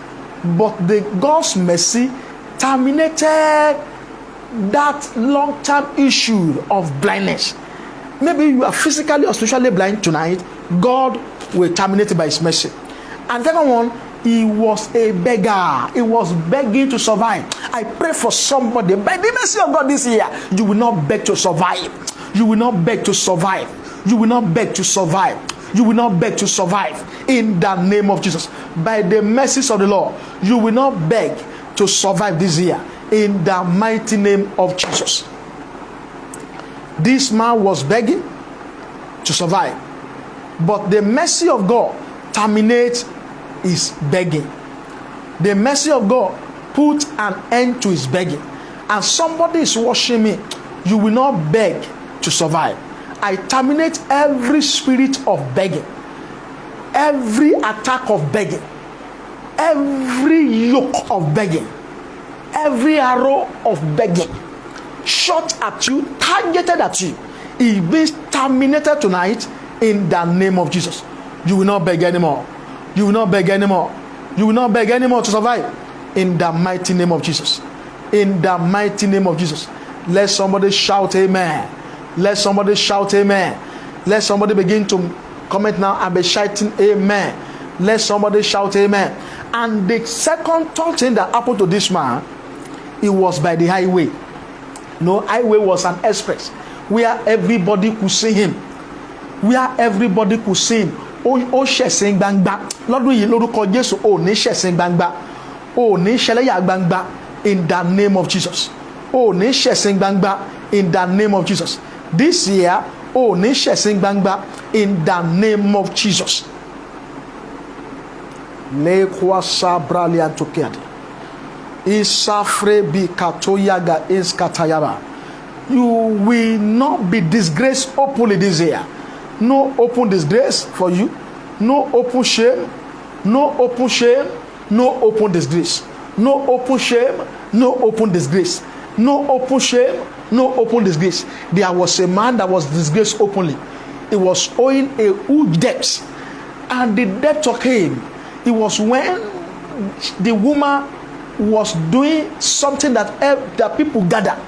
But God's mercy terminated that long-term issue of blindness. Maybe you are physically or spiritually blind tonight. God will terminate it by his mercy. And the second one, he was a beggar. He was begging to survive. I pray for somebody, by the mercy of God this year, you will not beg to survive. You will not beg to survive. You will not beg to survive. You will not beg to survive in the name of Jesus. By the mercies of the Lord, you will not beg to survive this year in the mighty name of Jesus. This man was begging to survive, but the mercy of God terminates his begging. The mercy of God put an end to his begging. And somebody is watching me. You will not beg to survive. I terminate every spirit of begging, every attack of begging, every yoke of begging, every arrow of begging shot at you, targeted at you, is being terminated tonight in the name of Jesus. You will not beg anymore. You will not beg anymore. You will not beg anymore to survive in the mighty name of Jesus. In the mighty name of Jesus. Let somebody shout amen. Let somebody shout amen. Let somebody begin to comment now and be shouting amen. Let somebody shout amen. And the third thing that happened to this man, it was by the highway. No, highway was an express where everybody could see him. Where everybody could see him. Ó ṣẹ̀sìn gbangba lọ́dún yìí lórúkọ Jésù. Ó ní ṣẹ̀sìn gbangba. Ó ní ṣẹlẹ́yà gbangba in the name of Jesus. Ó ní ṣẹ̀sìn gbangba in the name of Jesus. This year, ó ní ṣẹ̀sìn gbangba in the name of Jesus. Lekwa sabrali antokiadi. Isafre bi katoyaga iskatayaba. You will not be disgraced openly this year. No open disgrace for you. No open shame. No open shame. No open disgrace. No open shame. No open disgrace. No open shame. No open disgrace. There was a man that was disgraced openly. He was owing a huge debt. And the debtor came. It was when the woman was doing something that people gather.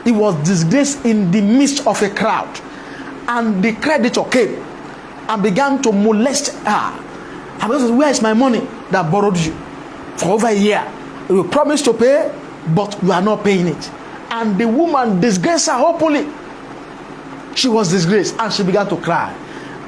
He was disgraced in the midst of a crowd. And the creditor came and began to molest her. And he said, where is my money that borrowed you for over a year? You promised to pay, but you are not paying it. And the woman disgraced her openly. She was disgraced and she began to cry.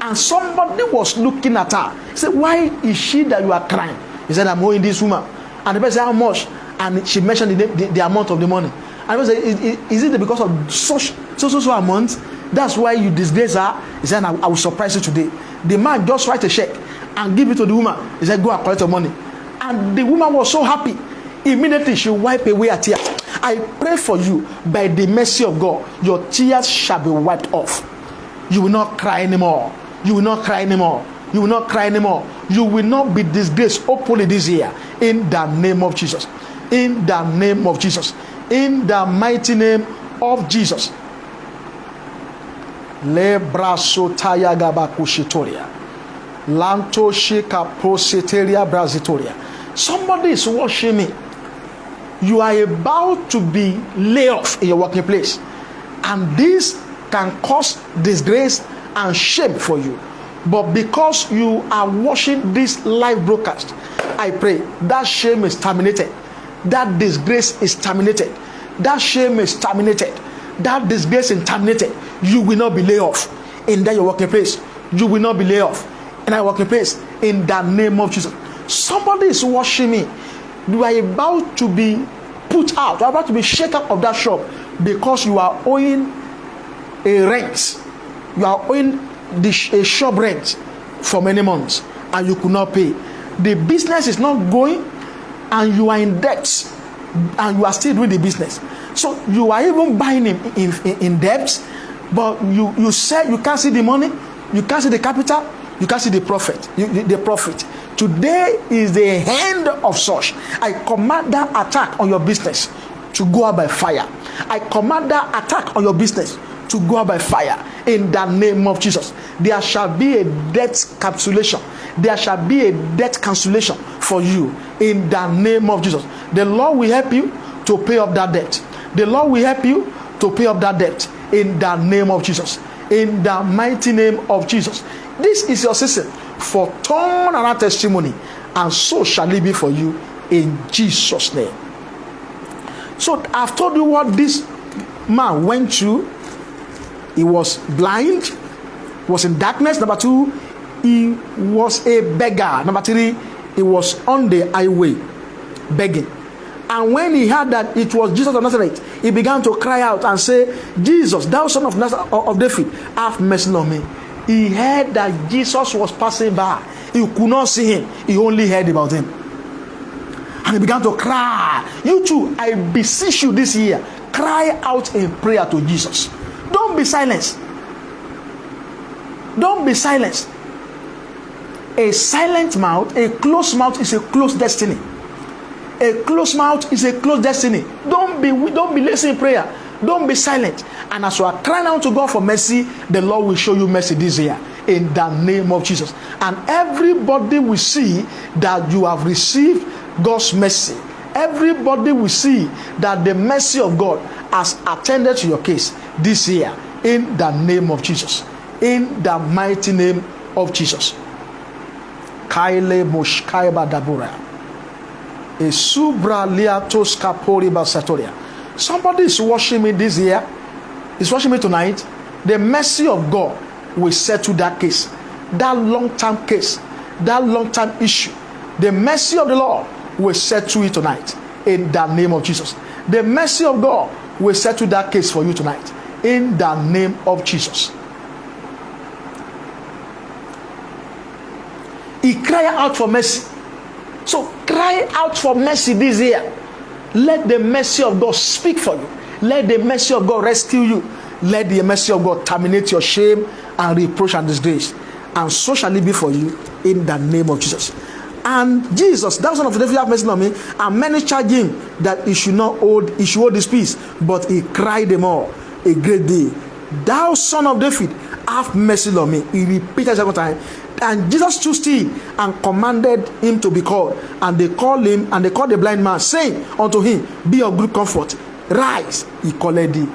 And somebody was looking at her. He said, why is she that you are crying? He said, I'm owing this woman. And the person said, how much? And she mentioned the amount of the money. And he said, is it because of so amount? That's why you disgrace her. He said, I will surprise you today. The man just write a check and give it to the woman. He said, go and collect your money. And the woman was so happy. Immediately she wiped away her tears. I pray for you, by the mercy of God, your tears shall be wiped off. You will not cry anymore. You will not cry anymore. You will not cry anymore. You will not be disgraced openly this year. In the name of Jesus. In the name of Jesus. In the mighty name of Jesus. Le braso tayaga bakushitoria. Lanto shika proseteria brazitoria. Somebody is watching me. You are about to be laid off in your working place. And this can cause disgrace and shame for you. But because you are watching this live broadcast, I pray that shame is terminated. That disgrace is terminated. That shame is terminated. That disgrace is terminated. You will not be laid off in that your working place. You will not be laid off in that working place in the name of Jesus. Somebody is watching me. You are about to be put out. You are about to be shaken out of that shop because you are owing a rent. You are owing a shop rent for many months and you could not pay. The business is not going and you are in debt and you are still doing the business. So you are even buying in debt, but you said you can't see the money, you can't see the capital, you can't see the profit. The profit. Today is the end of such. I command that attack on your business to go out by fire. I command that attack on your business to go out by fire in the name of Jesus. There shall be a debt capsulation. There shall be a debt cancellation for you in the name of Jesus. The Lord will help you to pay up that debt. The Lord will help you to pay up that debt in the name of Jesus. In the mighty name of Jesus. This is your season for turnaround testimony, and so shall it be for you in Jesus' name. So I've told you what this man went through. He was blind, was in darkness. Number 2, he was a beggar. Number 3, he was on the highway begging. And when he heard that it was Jesus of Nazareth, he began to cry out and say, Jesus, thou son of Nazareth of David, have mercy on me. He heard that Jesus was passing by. He could not see him. He only heard about him. And he began to cry. You too, I beseech you this year, cry out in prayer to Jesus. Don't be silenced. Don't be silenced. A silent mouth, a closed mouth is a closed destiny. A closed mouth is a closed destiny. Don't be listening in prayer. Don't be silent. And as you are crying out to God for mercy, the Lord will show you mercy this year in the name of Jesus. And everybody will see that you have received God's mercy. Everybody will see that the mercy of God has attended to your case this year in the name of Jesus. In the mighty name of Jesus. Kaile moshkaiba dabura. Esubra liatos kapori basatoria. Somebody is watching me this year, is watching me tonight. The mercy of God will settle that case, that long-term case, that long-term issue. The mercy of the Lord will settle it tonight in the name of Jesus. The mercy of God will settle that case for you tonight in the name of Jesus. He cried out for mercy. So cry out for mercy this year. Let the mercy of God speak for you. Let the mercy of God rescue you. Let the mercy of God terminate your shame and reproach and disgrace. And so shall it be for you in the name of Jesus. And Jesus, thou son of David, have mercy on me. And many charged him that he should hold his peace. But he cried them all a great day. Thou son of David, have mercy on me. He repeated a second time. And Jesus stood still and commanded him to be called. And they called him, and they called the blind man, saying unto him, be of good comfort, rise. He called thee.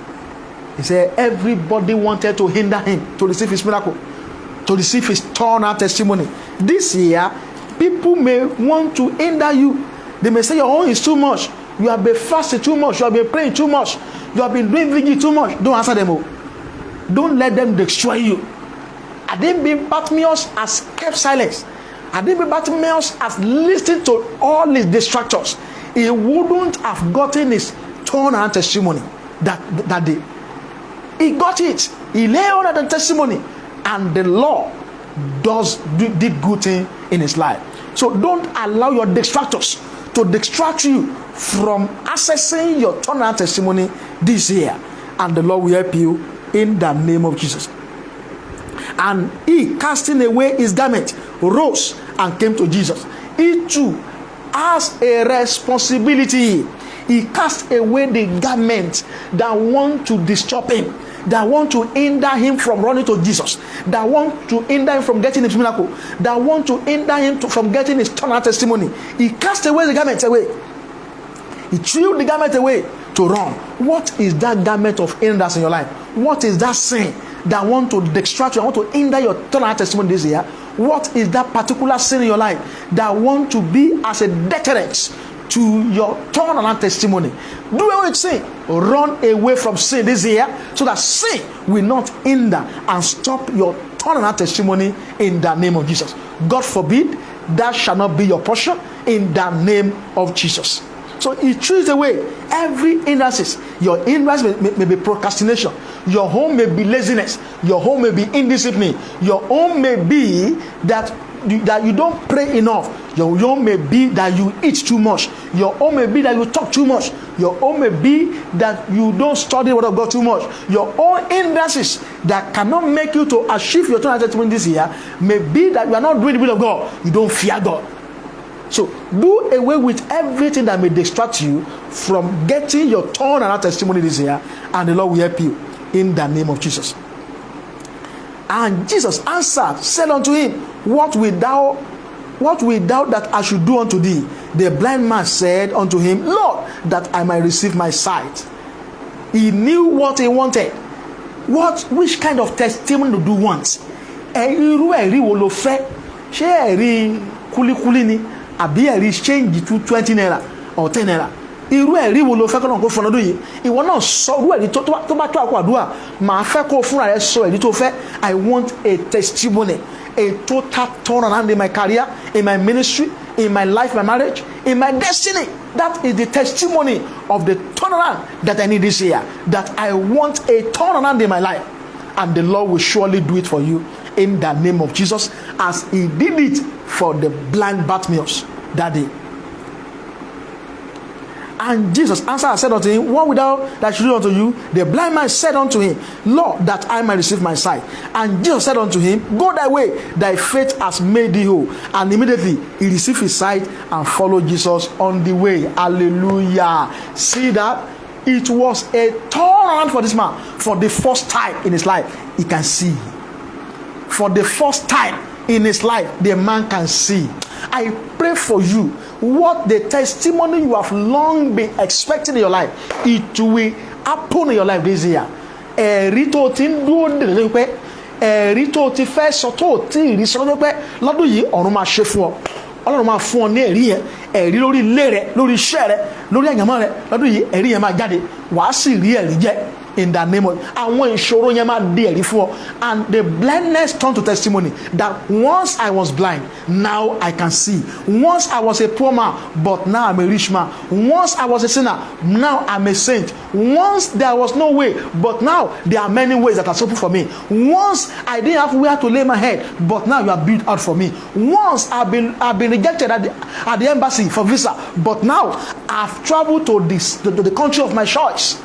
He said everybody wanted to hinder him to receive his miracle, to receive his turnaround testimony. This year, people may want to hinder you. They may say your own is too much. You have been fasting too much. You have been praying too much. You have been doing vigil too much. Don't answer them all. Don't let them destroy you. Adembe Bartimaeus has kept silence. Adembe Bartimaeus has listened to all his distractors. He wouldn't have gotten his turnaround testimony that day. He got it. He lay on the testimony, and the Lord did good thing in his life. So don't allow your distractors to distract you from accessing your turnaround testimony this year, and the Lord will help you in the name of Jesus. And he, casting away his garment, rose and came to Jesus. He too has a responsibility. He cast away the garment that want to disturb him, that want to hinder him from running to Jesus, that want to hinder him from getting his miracle, that want to hinder him from getting his turnaround testimony. He cast away the garment away. He threw the garment away to run. What is that garment of hindrance in your life? What is that sin that want to distract you, want to hinder your turnaround testimony this year? What is that particular sin in your life that want to be as a deterrent to your turnaround testimony? Do away with sin. Run away from sin this year so that sin will not hinder and stop your turnaround testimony in the name of Jesus. God forbid that shall not be your portion in the name of Jesus. So he treats away every hindrance. Your hindrance may be procrastination. Your home may be laziness. Your home may be indiscipline. Your home may be that you don't pray enough. Your home may be that you eat too much. Your home may be that you talk too much. Your home may be that you don't study the word of God too much. Your own hindrances that cannot make you to achieve your turnaround testimony this year may be that you are not doing the will of God. You don't fear God. So do away with everything that may distract you from getting your turnaround testimony this year, and the Lord will help you in the name of Jesus. And Jesus answered, said unto him, What wilt thou that I should do unto thee? The blind man said unto him, Lord, that I might receive my sight. He knew what he wanted. Which kind of testimony do you want? Irú ẹ̀rí wo lo fẹ́? Ṣé ẹ̀rí kúlíkúlí ni? Àbí ẹ̀rí change to 20 naira or 10 naira? Irú ẹ̀rí wo lo fẹ́ kọ́nà kó fún ọdún yìí? Ìwọ náà sọ irú ẹ̀rí tó bá tó àkó àdúrà, màá fẹ́ kó fúnra rẹ sọ ẹ̀rí tó fẹ́. I want a testimony, a total turnaround in my career, in my ministry, in my life, my marriage, in my destiny. That is the testimony of the turnaround that I need this year. That I want a turnaround in my life. And the Lord will surely do it for you in the name of Jesus, as he did it for the blind Bartimaeus that day. And Jesus answered and said unto him, What wilt thou that I should do unto you? The blind man said unto him, Lord, that I might receive my sight. And Jesus said unto him, Go thy way, thy faith has made thee whole. And immediately he received his sight and followed Jesus on the way. Hallelujah. See that? It was a turnaround for this man. For the first time in his life, he can see. For the first time in his life, the man can see. I pray for you, what the testimony you have long been expecting in your life, it will happen in your life this year. Ẹ̀rí tó ti ń dúró dè pé, ẹ̀rí tó ti fẹ́ sọ tó ti rí sọ pé lọ́dún yìí ọ̀run máa ṣe fún ọ. Ọlọ́run máa fún ọ ní ẹ̀rí yẹn, ẹ̀rí lórí ilé rẹ, lórí iṣẹ́ rẹ, lórí àyànmọ́ rẹ. Lọ́dún yìí ẹ̀rí yẹn máa jáde, wàá sì rí ẹ̀rí jẹ́. In the name of àwọn ìṣòro yẹn máa di ẹ̀rí fún ọ. And the blindness turned to testimony that once I was blind, now I can see. Once I was a poor man, but now I'm a rich man. Once I was a sinner, now I'm a saint. Once there was no way, but now there are many ways that are open for me. Once I didn't have where to lay my head, but now you are built out for me. Once I've been rejected at the embassy for visa, but now I've traveled to the country of my choice.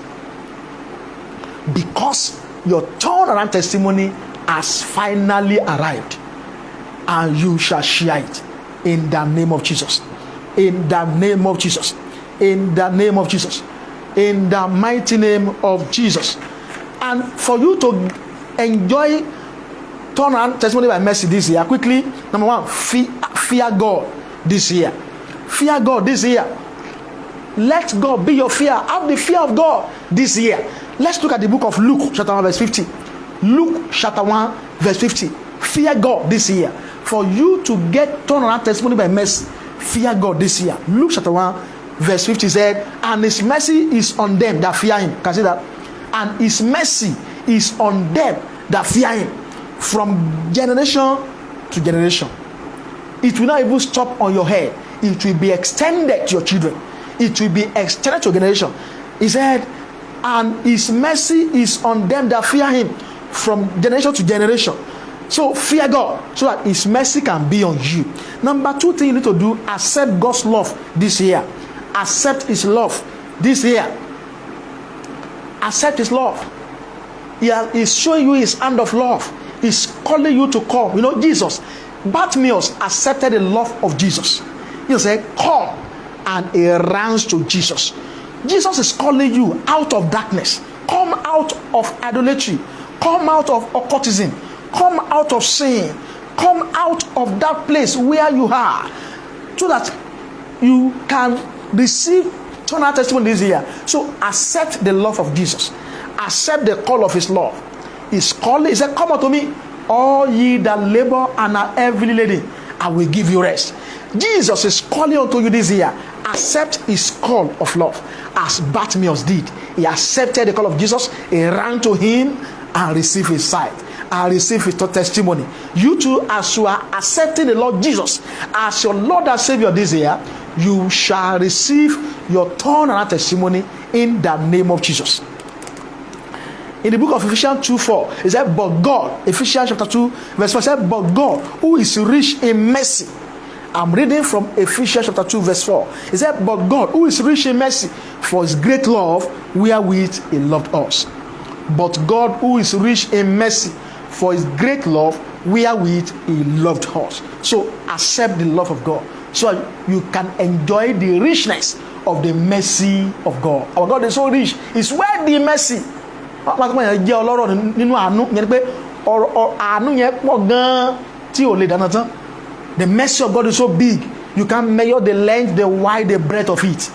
Because your turnaround testimony has finally arrived, and you shall share it in the name of Jesus. In the name of Jesus. In the name of Jesus. In the mighty name of Jesus. And for you to enjoy turnaround testimony by mercy this year, quickly, number one, fear God this year. Fear God this year. Let God be your fear. Have the fear of God this year. Let's look at the book of Luke, chapter 1, verse 50. Luke, chapter 1, verse 50. Fear God this year. For you to get turnaround testimony by mercy, fear God this year. Luke, chapter 1, verse 50 said, And his mercy is on them that fear him. Can you see that? And his mercy is on them that fear him, from generation to generation. It will not even stop on your head. It will be extended to your children. It will be extended to your generation. He said, and his mercy is on them that fear him, from generation to generation. So fear God, so that his mercy can be on you. Number two thing you need to do, accept God's love this year. Accept his love this year. Accept his love. He's showing you his hand of love. He's calling you to come. You know, Jesus, Bartimaeus accepted the love of Jesus. He said, come, and he runs to Jesus. Jesus is calling you out of darkness. Come out of idolatry. Come out of occultism. Come out of sin. Come out of that place where you are, so that you can receive turnaround testimony this year. So accept the love of Jesus. Accept the call of his love. His call is said, come unto me, all ye that labor and are heavily laden, I will give you rest. Jesus is calling unto you this year. Accept his call of love as Bartimaeus did. He accepted the call of Jesus. He ran to him and received his sight and received his testimony. You too, as you are accepting the Lord Jesus as your Lord and Savior this year, you shall receive your turnaround testimony in the name of Jesus. In the book of Ephesians 2:4, it said, but God, Ephesians chapter 2, verse 4, said, but God, who is rich in mercy. I'm reading from Ephesians chapter 2, verse 4. It said, but God, who is rich in mercy, for his great love, wherewith he loved us. But God, who is rich in mercy, for his great love, wherewith he loved us. So accept the love of God, so you can enjoy the richness of the mercy of God. Our God is so rich. He's worthy mercy. The mercy of God is so big, you can't measure the length, the wide, the breadth of it.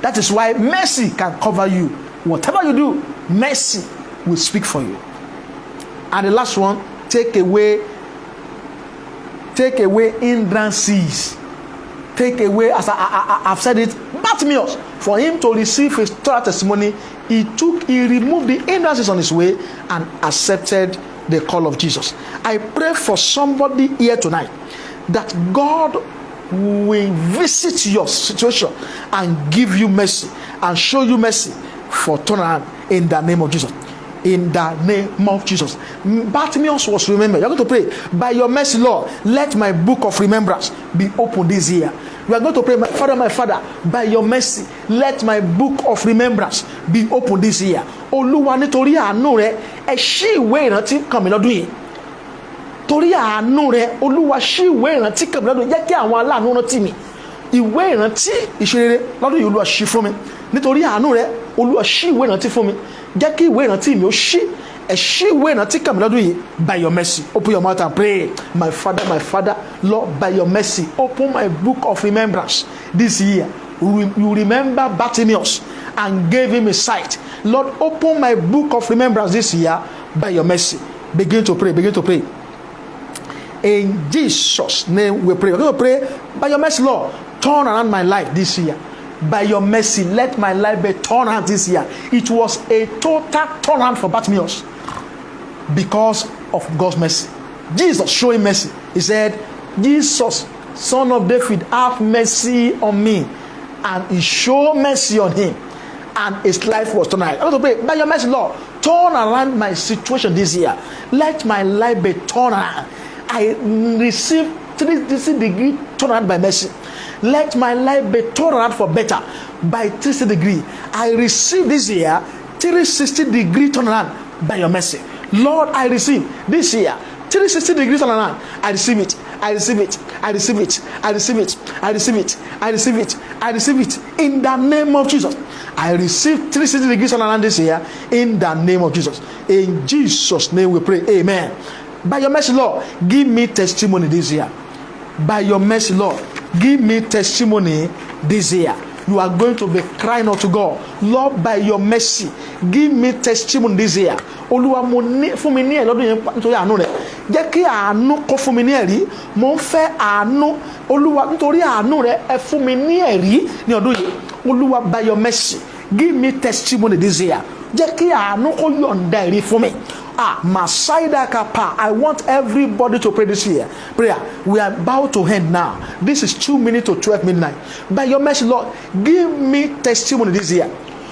That is why mercy can cover you. Whatever you do, mercy will speak for you. And the last one, take away hindrances. Take away, as I've said it, Bartimaeus, for him to receive his testimony, he removed the hindrances on his way and accepted the call of Jesus. I pray for somebody here tonight that God will visit your situation and give you mercy and show you mercy for turnaround in the name of Jesus. In the name of Jesus. Bartimaeus was remembered. You're going to pray, by your mercy, Lord, let my book of remembrance be open this year. You are going to pray, my Father, by your mercy, let my book of remembrance be open this year. Olúwa, nítorí àánú rẹ, ẹ ṣí ìwé ìrántí kàn mí lọ́dún yìí. Torí àánú rẹ, Olúwa ṣí ìwé ìrántí kàn mí lọ́dún yìí. Jẹ́ kí àwọn aláàánú rántí mi. Ìwé ìrántí ìṣerere lọ́dún yìí, Olúwa ṣí fún mi. Nítorí àánú rẹ, Olúwa ṣí ìwé ìrántí fún mi. Jẹ́ kí ìwé ìrántí mi ó ṣí. Ẹ ṣí ìwé ìrántí kàn mí lọ́dún yìí. By your mercy, open your mouth and pray. My Father, Lord, by your mercy, open my book of remembrance this year. You remember Bartimaeus and gave him a sight. Lord, open my book of remembrance this year by your mercy. Begin to pray. In Jesus' name we pray. We're going to pray, by your mercy, Lord, turn around my life this year. By your mercy, let my life be turned around this year. It was a total turnaround for Bartimaeus because of God's mercy. Jesus showing mercy. He said, Jesus, Son of David, have mercy on me. And he showed mercy on him. And his life was turned around. I want to pray, by your mercy, Lord, turn around my situation this year. Let my life be turned around. I received 360-degree turnaround by mercy. Let my life be turned around for better by 360 degree. I receive this year 360-degree turnaround by your mercy. Lord, I receive this year 360 degrees turnaround. I receive it. I receive it. I receive it. I receive it. I receive it. I receive it. I receive it. In the name of Jesus. I receive 360 degrees turnaround this year in the name of Jesus. In Jesus' name we pray. Amen. By your mercy, Lord, give me testimony this year. By your mercy, Lord, give me testimony this year. You are going to be crying out to God, Lord, by your mercy, give me testimony this year. Olúwa, mo ní fún mi ní ẹ̀ lọ́dún yẹn nítorí àánú rẹ̀. Jẹ́ kí àánú kó fún mi ní ẹ̀rí. Mo ń fẹ́ àánú. Olúwa, nítorí àánú rẹ̀, ẹ fún mi ní ẹ̀rí ní ọdún yìí. Olúwa, by your mercy, give me testimony this year. Jẹ́ kí àánú kó yọ̀ǹda ẹ̀rí fún mi. Masaida Kapa. I want everybody to pray this year. Prayer. We are about to end now. This is 2 minutes to 12 midnight. By your mercy, Lord, give me testimony this year.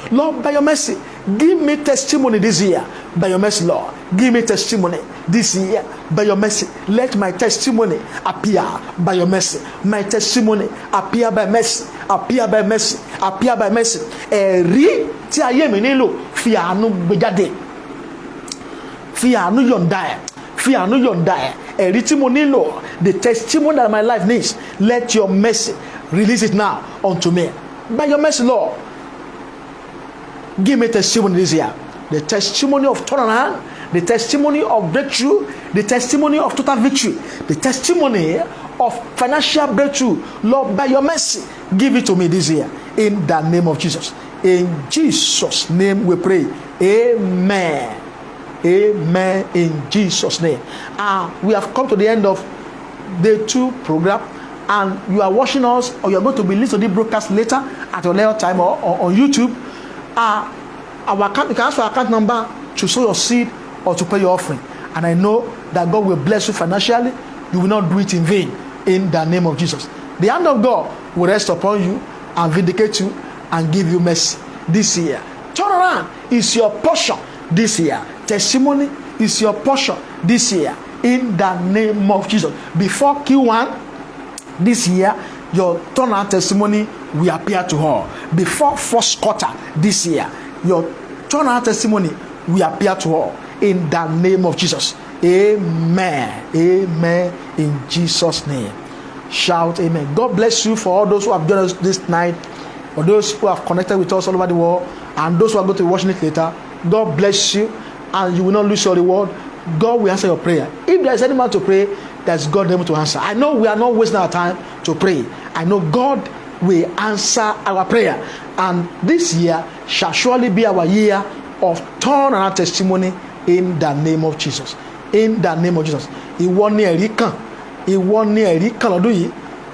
Lord, by your mercy, give me testimony this year. By your mercy, Lord, give me testimony this year. By your mercy, let my testimony appear by your mercy. My testimony appear by mercy. Appear by mercy. Appear by mercy. Ẹ̀rí tí ayé mi nílò fi àánú gbé jáde. Fi àánú yọ̀ǹda ẹ̀. Fi àánú yọ̀ǹda ẹ̀. Ẹ̀rí tí mo nílò, the testimony that my life needs, let your mercy release it now unto me. By your mercy, Lord, give me testimony this year. The testimony of turnaround, the testimony of breakthrough, the testimony of total victory, the testimony of financial breakthrough. Lord, by your mercy, give it to me this year. in the name of Jesus. In Jesus' name we pray. Amen. Amen. In Jesus' name. We have come to the end of day 2 program, and you are watching us, or you are going to be listening to the broadcast later at your later time or on YouTube. Our account, you can ask for our account number to sow your seed or to pay your offering. And I know that God will bless you financially. You will not do it in vain, in the name of Jesus. The hand of God will rest upon you and vindicate you and give you mercy this year. Turn around is your portion this year. Testimony is your portion this year, in the name of Jesus. Before Q1 this year, your turnaround testimony will appear to all. Before first quarter this year, your turnaround testimony will appear to all, in the name of Jesus. Amen. Amen. In Jesus' name. Shout amen. God bless you for all those who have joined us this night, or those who have connected with us all over the world, and those who are going to be watching it later. God bless you, and you will not lose your reward. God will answer your prayer. If there is any man to pray, there's God able to answer. I know we are not wasting our time to pray. I know God will answer our prayer, and this year shall surely be our year of turnaround testimony, in the name of Jesus. In the name of Jesus. Ìwọ ni ẹ̀rí kan lọ́dún yìí.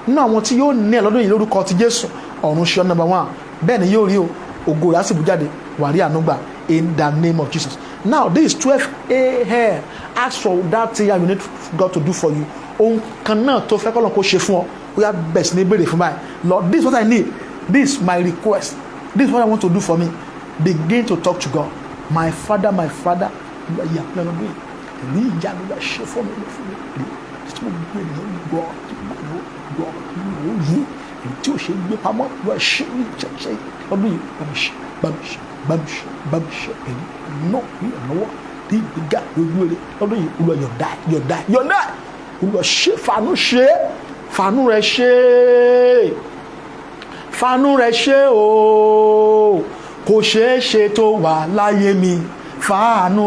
Nínú àwọn tí yóò ní ẹ̀ lọ́dún yìí lórúkọ ti Jésù, ọ̀run ṣe number 1. Bẹ́ẹ̀ ni yóò rí o, ògo rẹ̀ á sì bú jáde, wà rí àánú gbà, in the name of Jesus. Now this 12 a.m. Ask for that thing you need God to do for you. Ohun kan náà tó fẹ́ kọ́lọ́n kó ṣe fún ọ, ó yá bẹ̀ sí ní béèrè fún báyìí. Lord, this is what I need. This is my request. This is what I want to do for me. Begin to talk to God. My Father, you are here. Èmi ìjà ló bá ṣe fún mi rí. Tí mo gbé ní gbọ́ yìí, èyí tí ò ṣe gbé pamọ́ lọ ṣe ní ìjẹ́jẹ́ ọdún yìí. Bá mi ṣe èyí náà ní ìrànlọ́wọ́ tí ìgbéga lójú rẹ̀ lọ́dún yìí. Olúwa yọ̀ǹda. Olúwa ṣe fàánú rẹ̀ ṣe o. Kò ṣeé ṣe tó wà láyé mi. Fàánú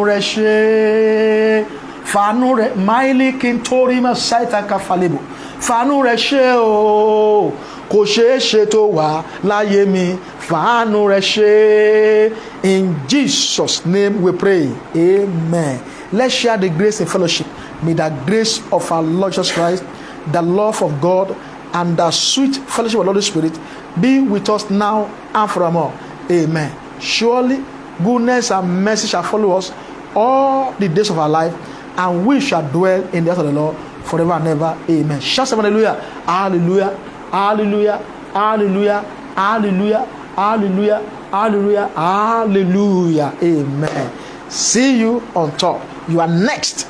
rẹ̀ máìlì kí n torí mọ́ ṣáìtà káfálẹ́bù. Fàánú rẹ̀ ṣe o. Kò ṣeé ṣe tó wà láyé mi. Fàánú rẹ̀ ṣe. In Jesus' name we pray. Amen. Let's share the grace and fellowship. May the grace of our Lord Jesus Christ, the love of God, and the sweet fellowship of the Holy Spirit be with us now and forevermore. Amen. Surely goodness and mercy shall follow us all the days of our life, and we shall dwell in the house of the Lord forever and ever. Amen. Shout hallelujah. Hallelujah. Hallelujah. Hallelujah. Hallelujah. Hallelujah. Hallelujah. Hallelujah. Amen. See you on top. You are next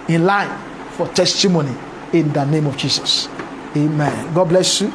in line for testimony, in the name of Jesus. Amen. God bless you.